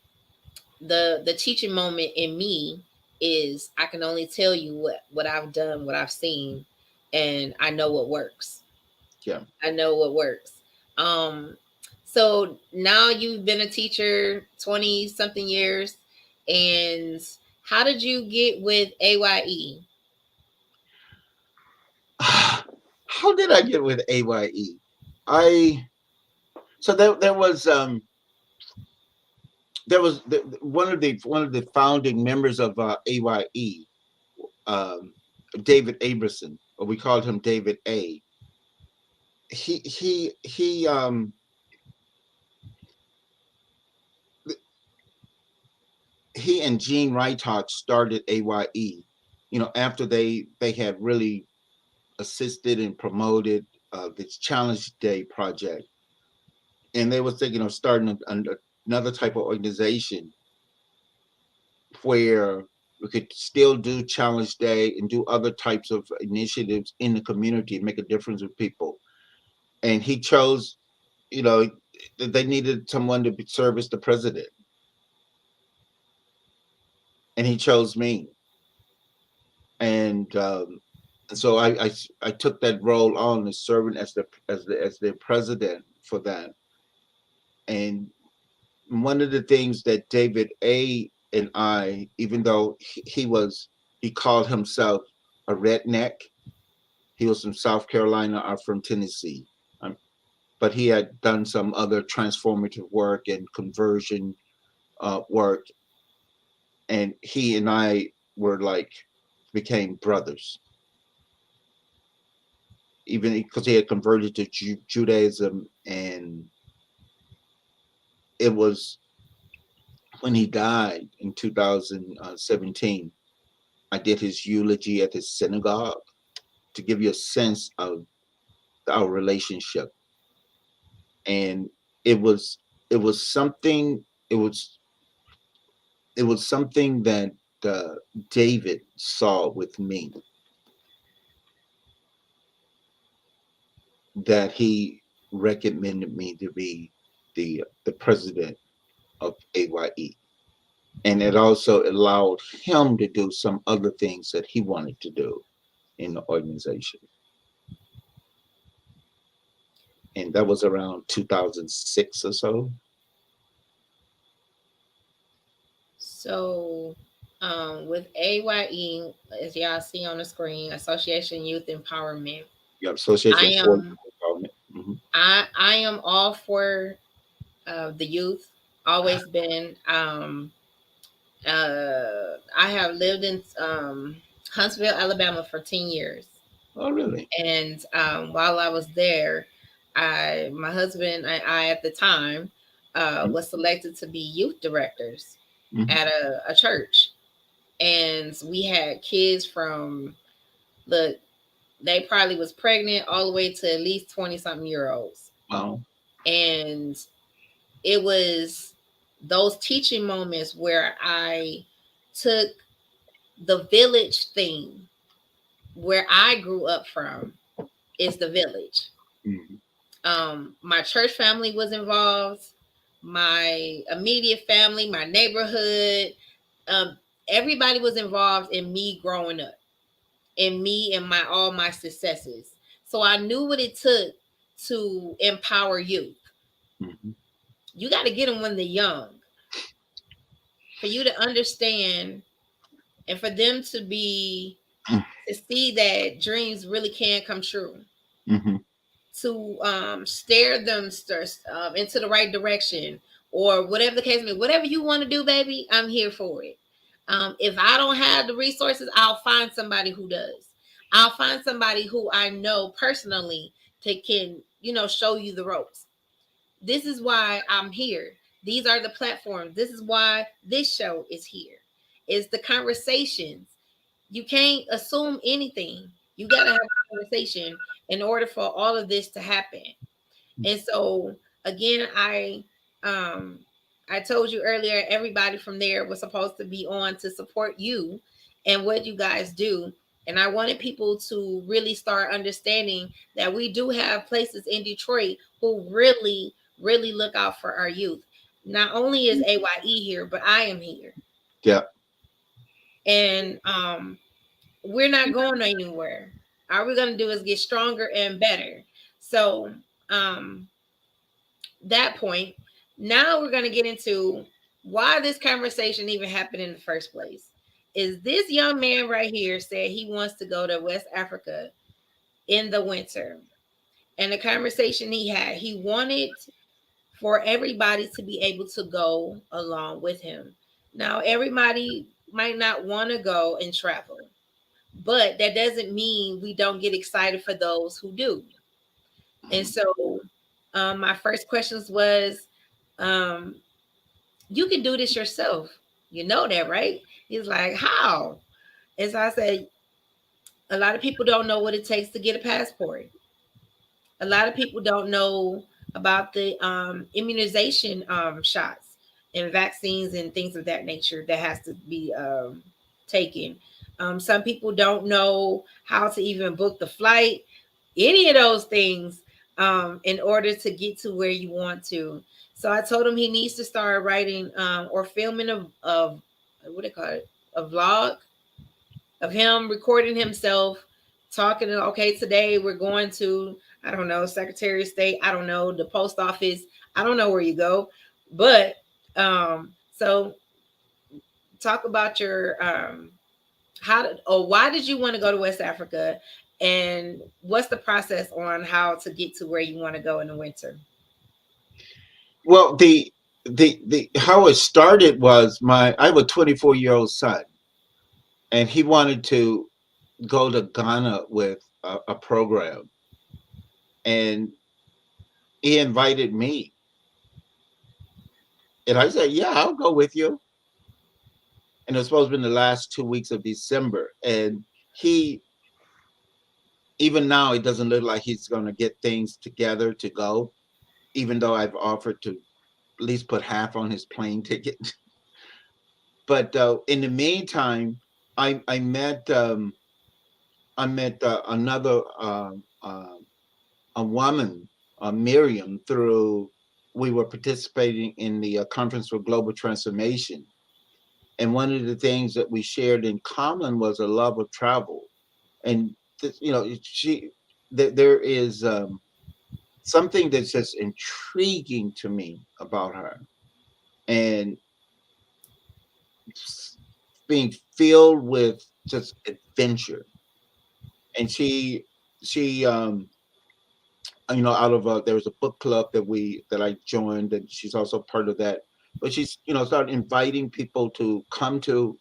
the teaching moment in me is I can only tell you what I've done, what I've seen, and I know what works. Yeah. I know what works. Um, so now you've been a teacher 20 something years, and how did you get with AYE? How did I get with AYE? I so one of the founding members of AYE, um, David Aberson, or we called him David A. He and Gene Reitoch started AYE. After they had really assisted and promoted this Challenge Day project, and they were thinking of starting another type of organization where we could still do Challenge Day and do other types of initiatives in the community and make a difference with people. And he chose, you know, they needed someone to serve as the president, and he chose me. And so I took that role on as serving as the president for that. And one of the things that David A. and I, even though he called himself a redneck. He was from South Carolina. I'm from Tennessee. Um, but he had done some other transformative work and conversion work, and he and I were like became brothers, even because he had converted to Judaism, and it was when he died in 2017. I did his eulogy at his synagogue to give you a sense of our relationship, and it was it was something it was it was something that uh, David saw with me, that he recommended me to be the president of AYE, and it also allowed him to do some other things that he wanted to do in the organization. And that was around 2006 or so. So, with AYE, as y'all see on the screen, Association Youth Empowerment, Yeah, I Association for am Youth Empowerment. Hmm. I am all for the youth. Always been. I have lived in Huntsville, Alabama for 10 years, Oh, really? and while I was there, my husband and I at the time was selected to be youth directors Hmm. at a church, and we had kids from look, they probably was pregnant all the way to at least 20 something year olds. Wow. And it was those teaching moments where I took the village thing. Where I grew up from is the village. Hmm. My church family was involved, my immediate family, my neighborhood, um, everybody was involved in me growing up, in me and my all my successes. So I knew what it took to empower youth. Hmm. You got to get them when they're young for you to understand and for them to see that dreams really can come true, Hmm. to steer them into the right direction, or whatever the case may be. Whatever you want to do, baby, I'm here for it. If I don't have the resources, I'll find somebody who does. I'll find somebody who I know personally to can show you the ropes. This is why I'm here. These are the platforms. This is why this show is here. It's the conversations. You can't assume anything. You got to have a conversation in order for all of this to happen. And so again, I um I told you earlier, everybody from there was supposed to be on to support you and what you guys do. And I wanted people to really start understanding that we do have places in Detroit who really, really look out for our youth. Not only is AYE here, but I am here. Yeah. And we're not going anywhere. All we're going to do is get stronger and better. So, um, that point, now we're going to get into why this conversation even happened in the first place. Is this young man right here said he wants to go to West Africa in the winter? And the conversation he had, he wanted for everybody to be able to go along with him. Now, everybody might not want to go and travel, but that doesn't mean we don't get excited for those who do. And so, my first questions was, um, you can do this yourself. You know that, right? He's like, how? And so I said, a lot of people don't know what it takes to get a passport. A lot of people don't know about the immunization shots and vaccines and things of that nature that has to be taken. Some people don't know how to even book the flight, any of those things, in order to get to where you want to. So I told him he needs to start writing or filming of what do they call it, a vlog of him recording himself talking to, okay, today we're going to, I don't know, Secretary of State, I don't know, the post office, I don't know where you go. But so talk about your how did, or why did you want to go to West Africa, and what's the process on how to get to where you want to go in the winter? Well, the how it started was I have a 24-year-old son, and he wanted to go to Ghana with a program, and he invited me, and I said, "Yeah, I'll go with you." And it was supposed to be in the last 2 weeks of December, and he even now it doesn't look like he's going to get things together to go, even though I've offered to at least put half on his plane ticket. But in the meantime, I met another a woman, Miriam, through we were participating in the Conference for Global Transformation, and one of the things that we shared in common was a love of travel. And you know, there is something that's just intriguing to me about her, and being filled with just adventure. And she you know, out of there was a book club that I joined, and she's also part of that. But she's, you know, started inviting people to come to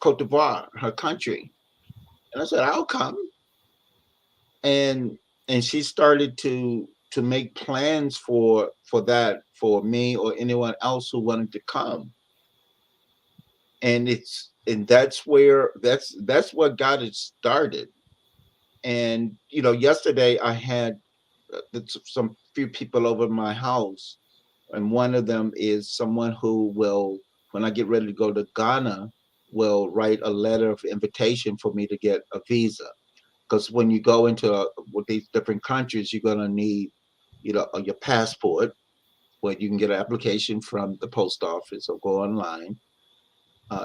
Cote d'Ivoire, her country, and I said I'll come. And she started to make plans for that for me or anyone else who wanted to come. And that's where that's what got it started. And you know, yesterday I had some few people over my house, and one of them is someone who will, when I get ready to go to Ghana, will write a letter of invitation for me to get a visa. Because when you go into with these different countries, you're gonna need, you know, your passport, where you can get an application from the post office or go online.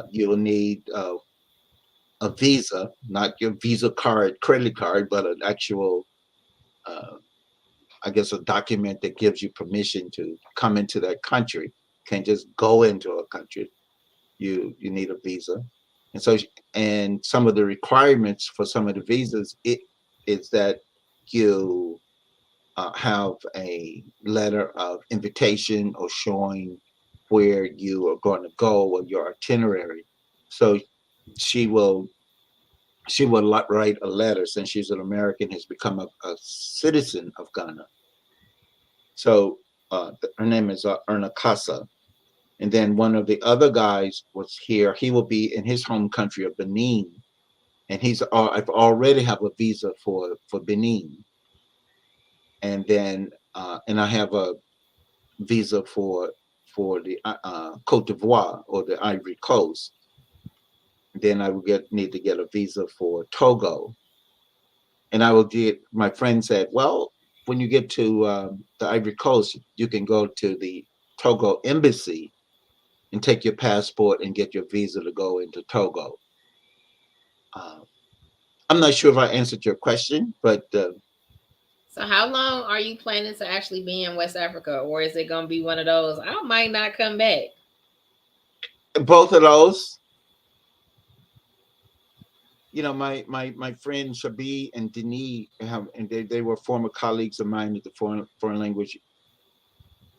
You'll need a visa, not your Visa card, credit card, but an actual uh, I guess, a document that gives you permission to come into that country. You can't just go into a country. You need a visa, and so and some of the requirements for some of the visas it is that you have a letter of invitation or showing where you are going to go or your itinerary. So she will write a letter since she's an American, has become a citizen of Ghana. So her name is Erna Casa. And then one of the other guys was here. He will be in his home country of Benin, and I've already have a visa for Benin, and then and I have a visa for the Cote d'Ivoire or the Ivory Coast. Then I would need to get a visa for Togo, and I will get. My friend said, "Well, when you get to the Ivory Coast, you can go to the Togo embassy and take your passport and get your visa to go into Togo." Uh, I'm not sure if I answered your question, but So how long are you planning to actually be in West Africa, or is it gonna be one of those I might not come back? both of those, my friend Shabi and Denis and they were former colleagues of mine at the foreign language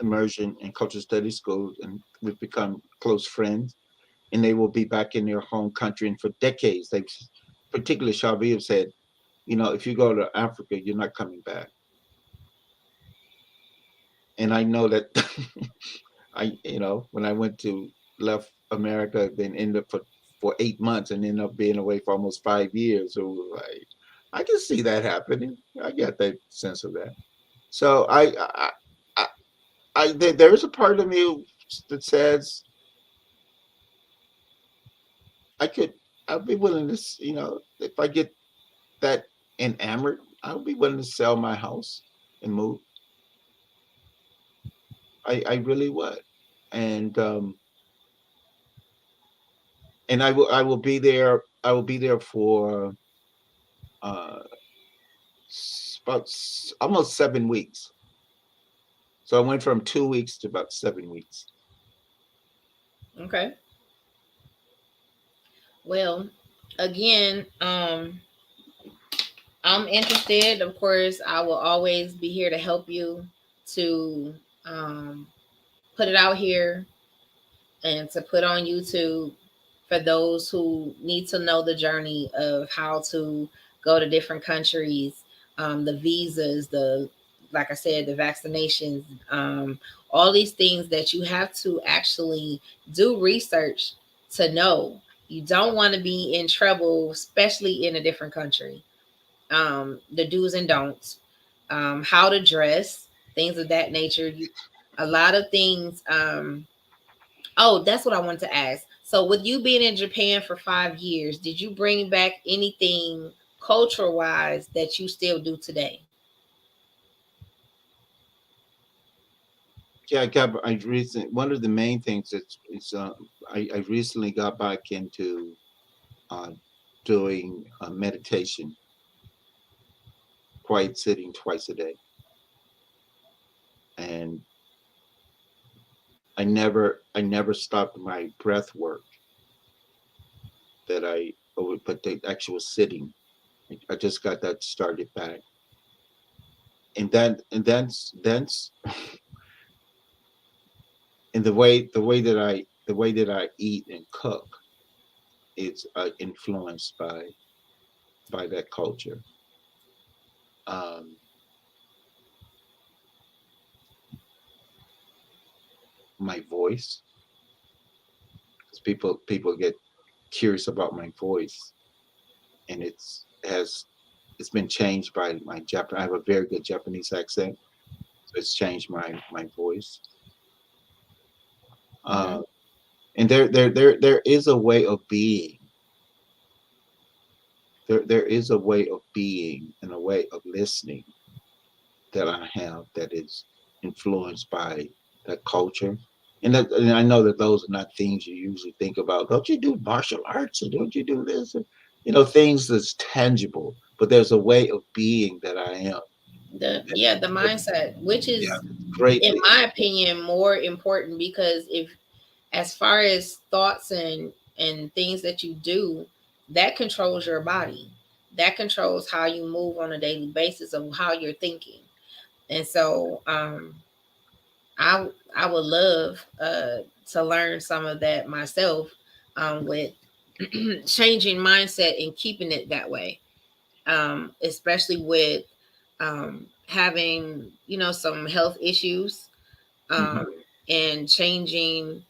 immersion and cultural studies school, and we've become close friends. And they will be back in their home country, and for decades, they've, particularly Shabi, have said, if you go to Africa, you're not coming back. And I know that when I went to left America, then ended up for 8 months and ended up being away for almost 5 years. So like, I can see that happening. I get that sense of that. So I, there is a part of me that says I could, I'd be willing to, if I get that enamored, I would be willing to sell my house and move. I really would. And I will be there. I will be there for uh about almost 7 weeks. So I went from 2 weeks to about 7 weeks. Okay. Well, again, I'm interested. Of course, I will always be here to help you to um, put it out here and to put on YouTube for those who need to know the journey of how to go to different countries, the visas, the like I said, the vaccinations, all these things that you have to actually do research to know. You don't want to be in trouble, especially in a different country. The do's and don'ts, how to dress, things of that nature. A lot of things. Oh, that's what I wanted to ask. So, with you being in Japan for 5 years, did you bring back anything culture wise that you still do today? Yeah, I recently, one of the main things is I recently got back into uh, doing meditation, quiet sitting twice a day, and I never stopped my breath work but the actual sitting. I just got that started back, and then and the way that I eat and cook is influenced by that culture. Um, my voice, because people get curious about my voice, and it's been changed by my Japan. I have a very good Japanese accent, so it's changed my voice. Mm-hmm. Uh, and there is a way of being. There is a way of being and a way of listening that I have that is influenced by that culture. And I know that those are not things you usually think about. Don't you do martial arts, or don't you do this? Or, things that's tangible. But there's a way of being that I am. The mindset, which Yeah, is, in greatly my influenced. opinion, more important because if, as far as thoughts and things that you do, that controls your body. That controls how you move on a daily basis of how you're thinking. And so, I I would love to learn some of that myself, with changing mindset and keeping it that way, especially with having some health issues, Hmm. um, and changing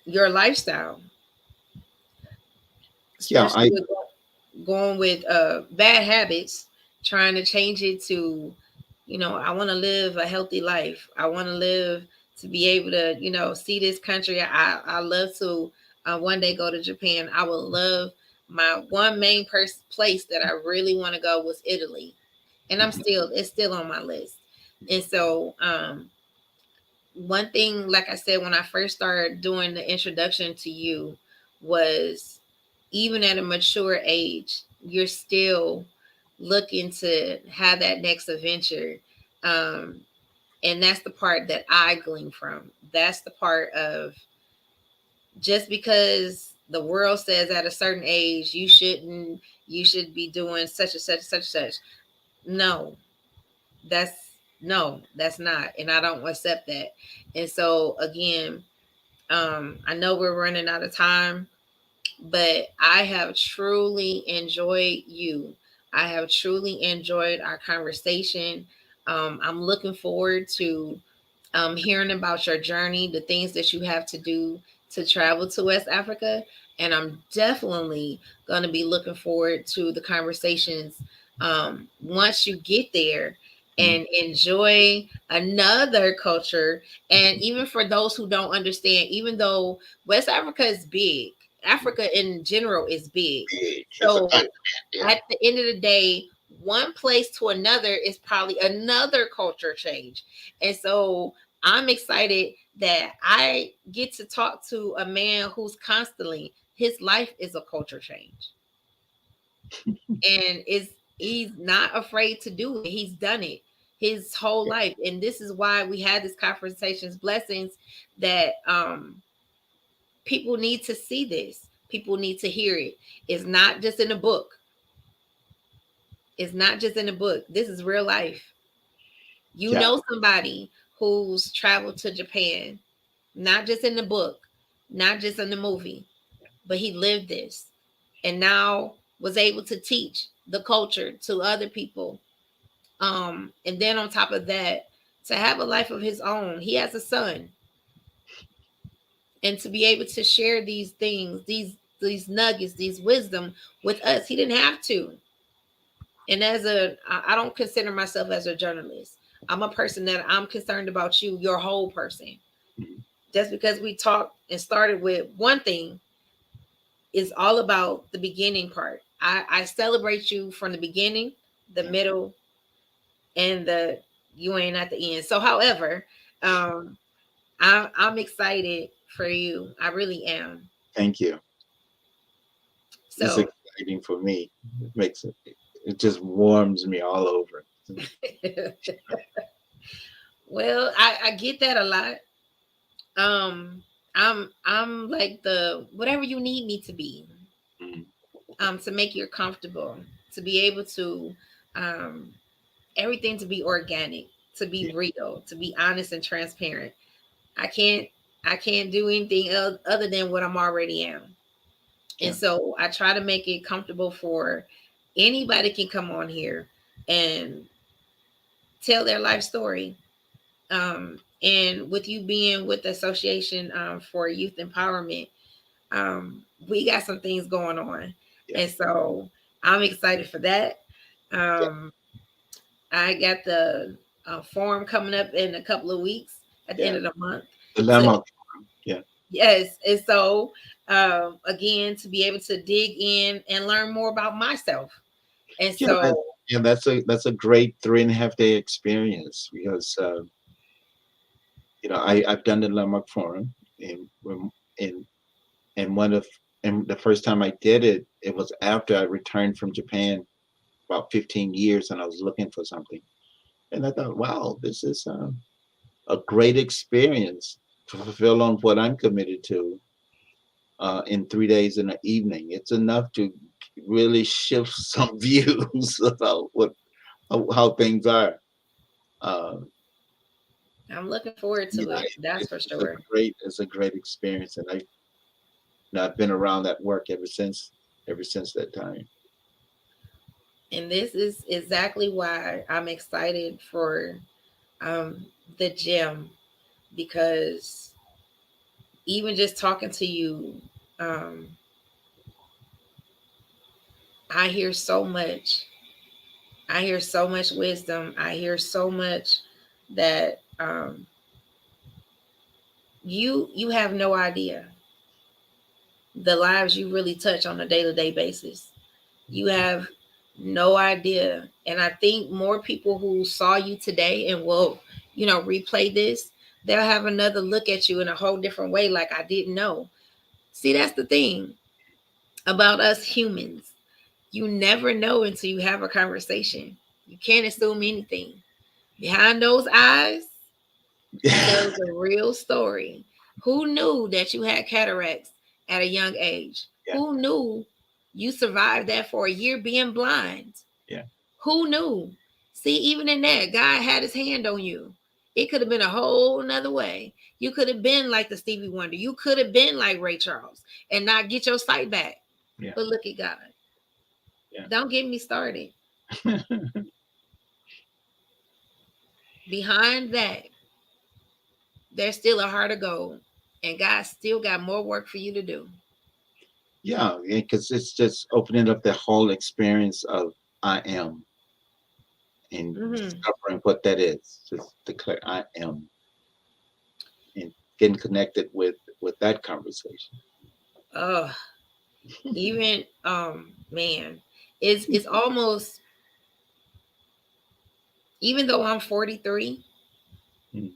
your lifestyle, Yeah, especially with going with bad habits, trying to change it to, I want to live a healthy life. I want to live to be able to, see this country. I love to one day go to Japan. I would love my one main place that I really want to go was Italy, and it's still on my list. And so, one thing, like I said, when I first started doing the introduction to you, was even at a mature age, you're still looking to have that next adventure. Um, and that's the part that I glean from. That's the part of, just because the world says at a certain age you should be doing such and such and such and such. No, that's that's not, and I don't accept that. And so again, I know we're running out of time, but I have truly enjoyed you. I have truly enjoyed our conversation. I'm looking forward to hearing about your journey, the things that you have to do to travel to West Africa. And I'm definitely going to be looking forward to the conversations once you get there and enjoy another culture. And even for those who don't understand, even though West Africa is big, Africa in general is big. Big. It's a So continent. Yeah. at the end of the day, one place to another is probably another culture change. And so I'm excited that I get to talk to a man who's constantly, his life is a culture change. And is he's not afraid to do it. He's done it his whole life. And this is why we had this conversations, blessings, that people need to see this. People need to hear it. It's not just in a book. It's not just in a book. This is real life. You Yeah. know somebody who's traveled to Japan, not just in the book, not just in the movie, but he lived this and now was able to teach the culture to other people. And then on top of that, to have a life of his own. He has a son, and to be able to share these things, these nuggets, these wisdom with us. He didn't have to. And I don't consider myself as a journalist. I'm a person that I'm concerned about you, your whole person. Mhm. Just because we talked and started with one thing is all about the beginning part. I celebrate you from the beginning, the Yeah. middle, and the you ain't at the end. So, however, um, I'm excited for you. I really am. Thank you. It's So, exciting for me. It makes it. It just warms me all over. well, I get that a lot. Um, I'm like the whatever you need me to be, Mm. to make you comfortable, to be able to, um, everything to be organic, to be Yeah. real, to be honest and transparent. I can't I can't do anything other than what I'm already am. And Yeah. so I try to make it comfortable for anybody can come on here and tell their life story. And with you being with the Association for Youth Empowerment, we got some things going on. Yeah. And so I'm excited for that. Yeah. Um, I got the forum coming up in a couple of weeks at the end Yeah. of the month. The To landmark. Yeah. Yes, and so again, to be able to dig in and learn more about myself, and Yeah. so Yeah. That's a great 3.5 day experience because I've done the landmark forum and and one of and the first time I did it, it was after I returned from Japan about 15 years, and I was looking for something. And I thought, wow, this is a great experience to fulfill on what I'm committed to in 3 days in the evening. It's enough to really shift some views about how things are. Uh, I'm looking forward to yeah, it. That's for sure. it's a great experience, and I've been around that work ever since that time. And this is exactly why I'm excited for um, the gym, because even just talking to you, um, I hear so much. I hear so much wisdom. I hear so much that You have no idea the lives you really touch on a day-to-day basis. You have no idea. And I think more people who saw you today and will, replay this, they'll have another look at you in a whole different way, like I didn't know. See, that's the thing about us humans. You never know until you have a conversation. You can't assume anything. Behind those eyes tells a real story. Who knew that you had cataracts at a young age? Yeah. Who knew you survived that for a year being blind? Yeah. Who knew? See, even in that, God had his hand on you. It could have been a whole nother way. You could have been like the Stevie Wonder. You could have been like Ray Charles and not get your sight back. Yeah. But look at God. Yeah. Don't get me started. Behind that, there's still a heart of gold. And God still got more work for you to do. Yeah, because it's just opening up the whole experience of I am and Mm-hmm. discovering what that is. Just declare I am and getting connected with that conversation. Oh, even man, it's almost, even though I'm 43, Mm.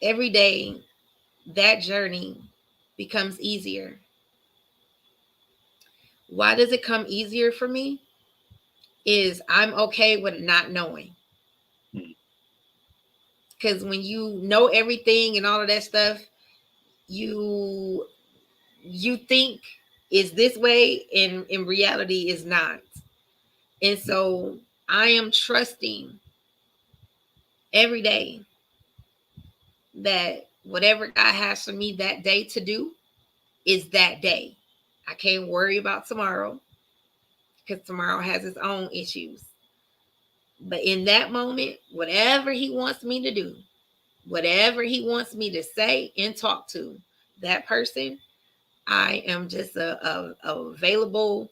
every day that journey becomes easier. Why does it come easier for me? Is I'm okay with not knowing. Mm. Because when you know everything and all of that stuff, you you think is this way, and in reality is not. And so I am trusting every day that whatever God has for me that day to do is that day. I can't worry about tomorrow because tomorrow has its own issues. But in that moment, whatever He wants me to do, whatever He wants me to say and talk to that person, I am just a available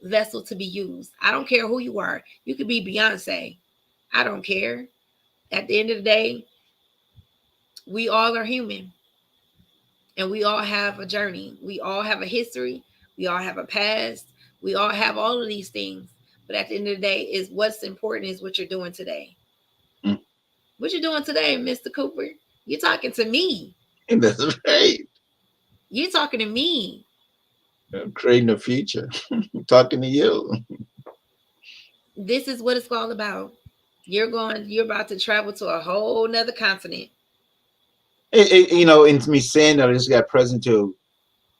vessel to be used. I don't care who you are. You could be Beyonce. I don't care. At the end of the day, we all are human and we all have a journey. We all have a history. We all have a past. We all have all of these things. But at the end of the day, is what's important is what you're doing today. Mm. What you doing today, Mr. Cooper? You're talking to me. And that's right. You're talking to me. Creating a future. Talking to you. This is what it's all about. You're about to travel to a whole nother continent. In me saying that I just got present to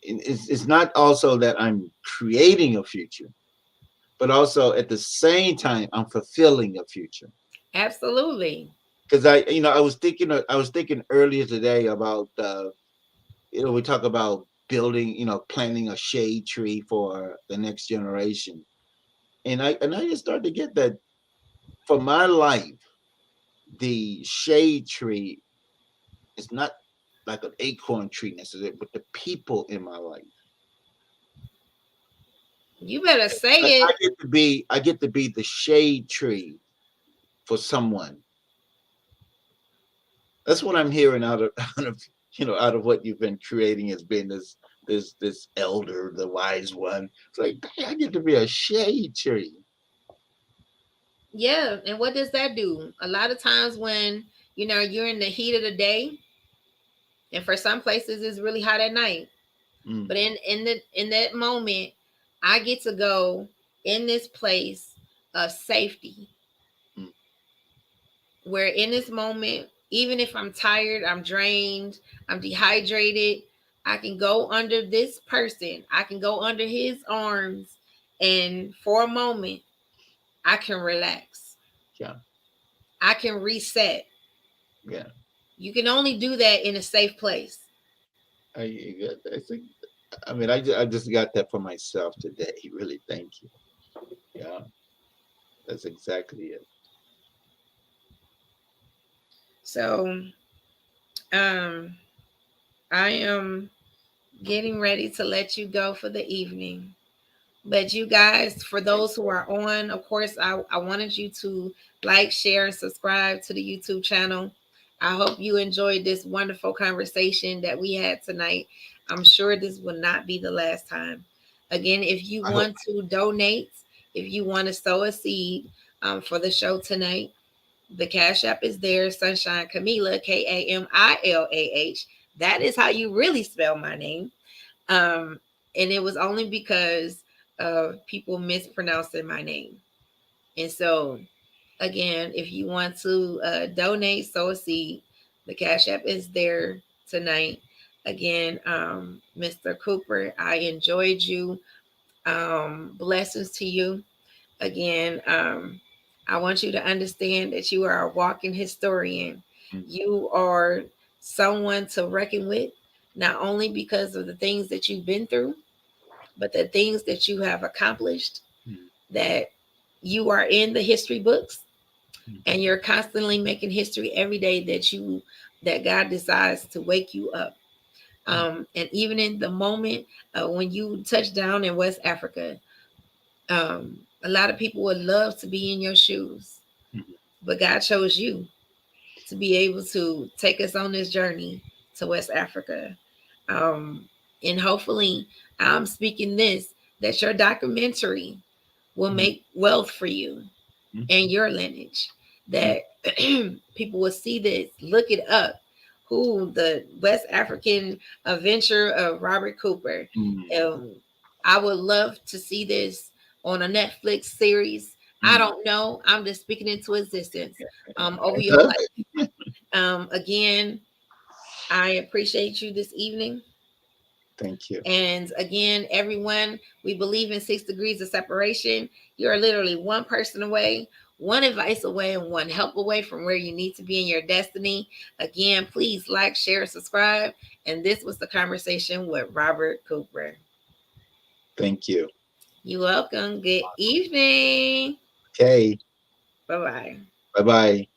it's not also that I'm creating a future, but also at the same time I'm fulfilling a future. Absolutely. Because I was thinking earlier today about we talk about building, planting a shade tree for the next generation, and I just started to get that for my life, the shade tree is not like an acorn tree necessarily, but the people in my life. You better say I it. get to be the shade tree for someone. That's what I'm hearing out of out of what you've been creating as being this elder, the wise one. It's like, hey, I get to be a shade tree. Yeah. And what does that do? A lot of times when, you're in the heat of the day, and for some places it's really hot at night. Mm, But in that moment, I get to go in this place of safety mm, where in this moment, even if I'm tired, I'm drained, I'm dehydrated, I can go under this person. I can go under his arms, and for a moment, I can relax. yeah, I can reset. yeah. You can only do that in a safe place. I think. I mean, I just got that for myself today. Really, thank you. Yeah, that's exactly it. So, um, I am getting ready to let you go for the evening. But you guys, for those who are on, of course, I wanted you to like, share, and subscribe to the YouTube channel. I hope you enjoyed this wonderful conversation that we had tonight. I'm sure this will not be the last time. Again, if you I hope. want to donate, if you want to sow a seed for the show tonight, the Cash App is there. Sunshine Camila, Kamillah. That is how you really spell my name. Um, and it was only because of people mispronouncing my name. And so, again, if you want to donate, sow a seed, the Cash App is there tonight. Again, Mr. Cooper, I enjoyed you. Blessings to you. Again, I want you to understand that you are a walking historian. Mm, You are someone to reckon with, not only because of the things that you've been through, but the things that you have accomplished, mm, that you are in the history books mm, and you're constantly making history every day that God decides to wake you up. mm, And even in the moment when you touch down in West Africa, a lot of people would love to be in your shoes, mm, but God chose you to be able to take us on this journey to West Africa. Um, and hopefully, I'm speaking this that your documentary will mm, make wealth for you mm, and your lineage. mm, That people will see this, look it up. Who the West African adventure of Robert Cooper. mm, Um, I would love to see this on a Netflix series. I mm. don't know. I'm just speaking into existence over I your love life. it. Again, I appreciate you this evening. Thank you. And again, everyone, we believe in 6 degrees of separation. You are literally one person away, one advice away, and one help away from where you need to be in your destiny. Again, please like, share, subscribe. And this was the conversation with Robert Cooper. Thank you. You're welcome. Good evening. Okay. Bye bye. Bye bye.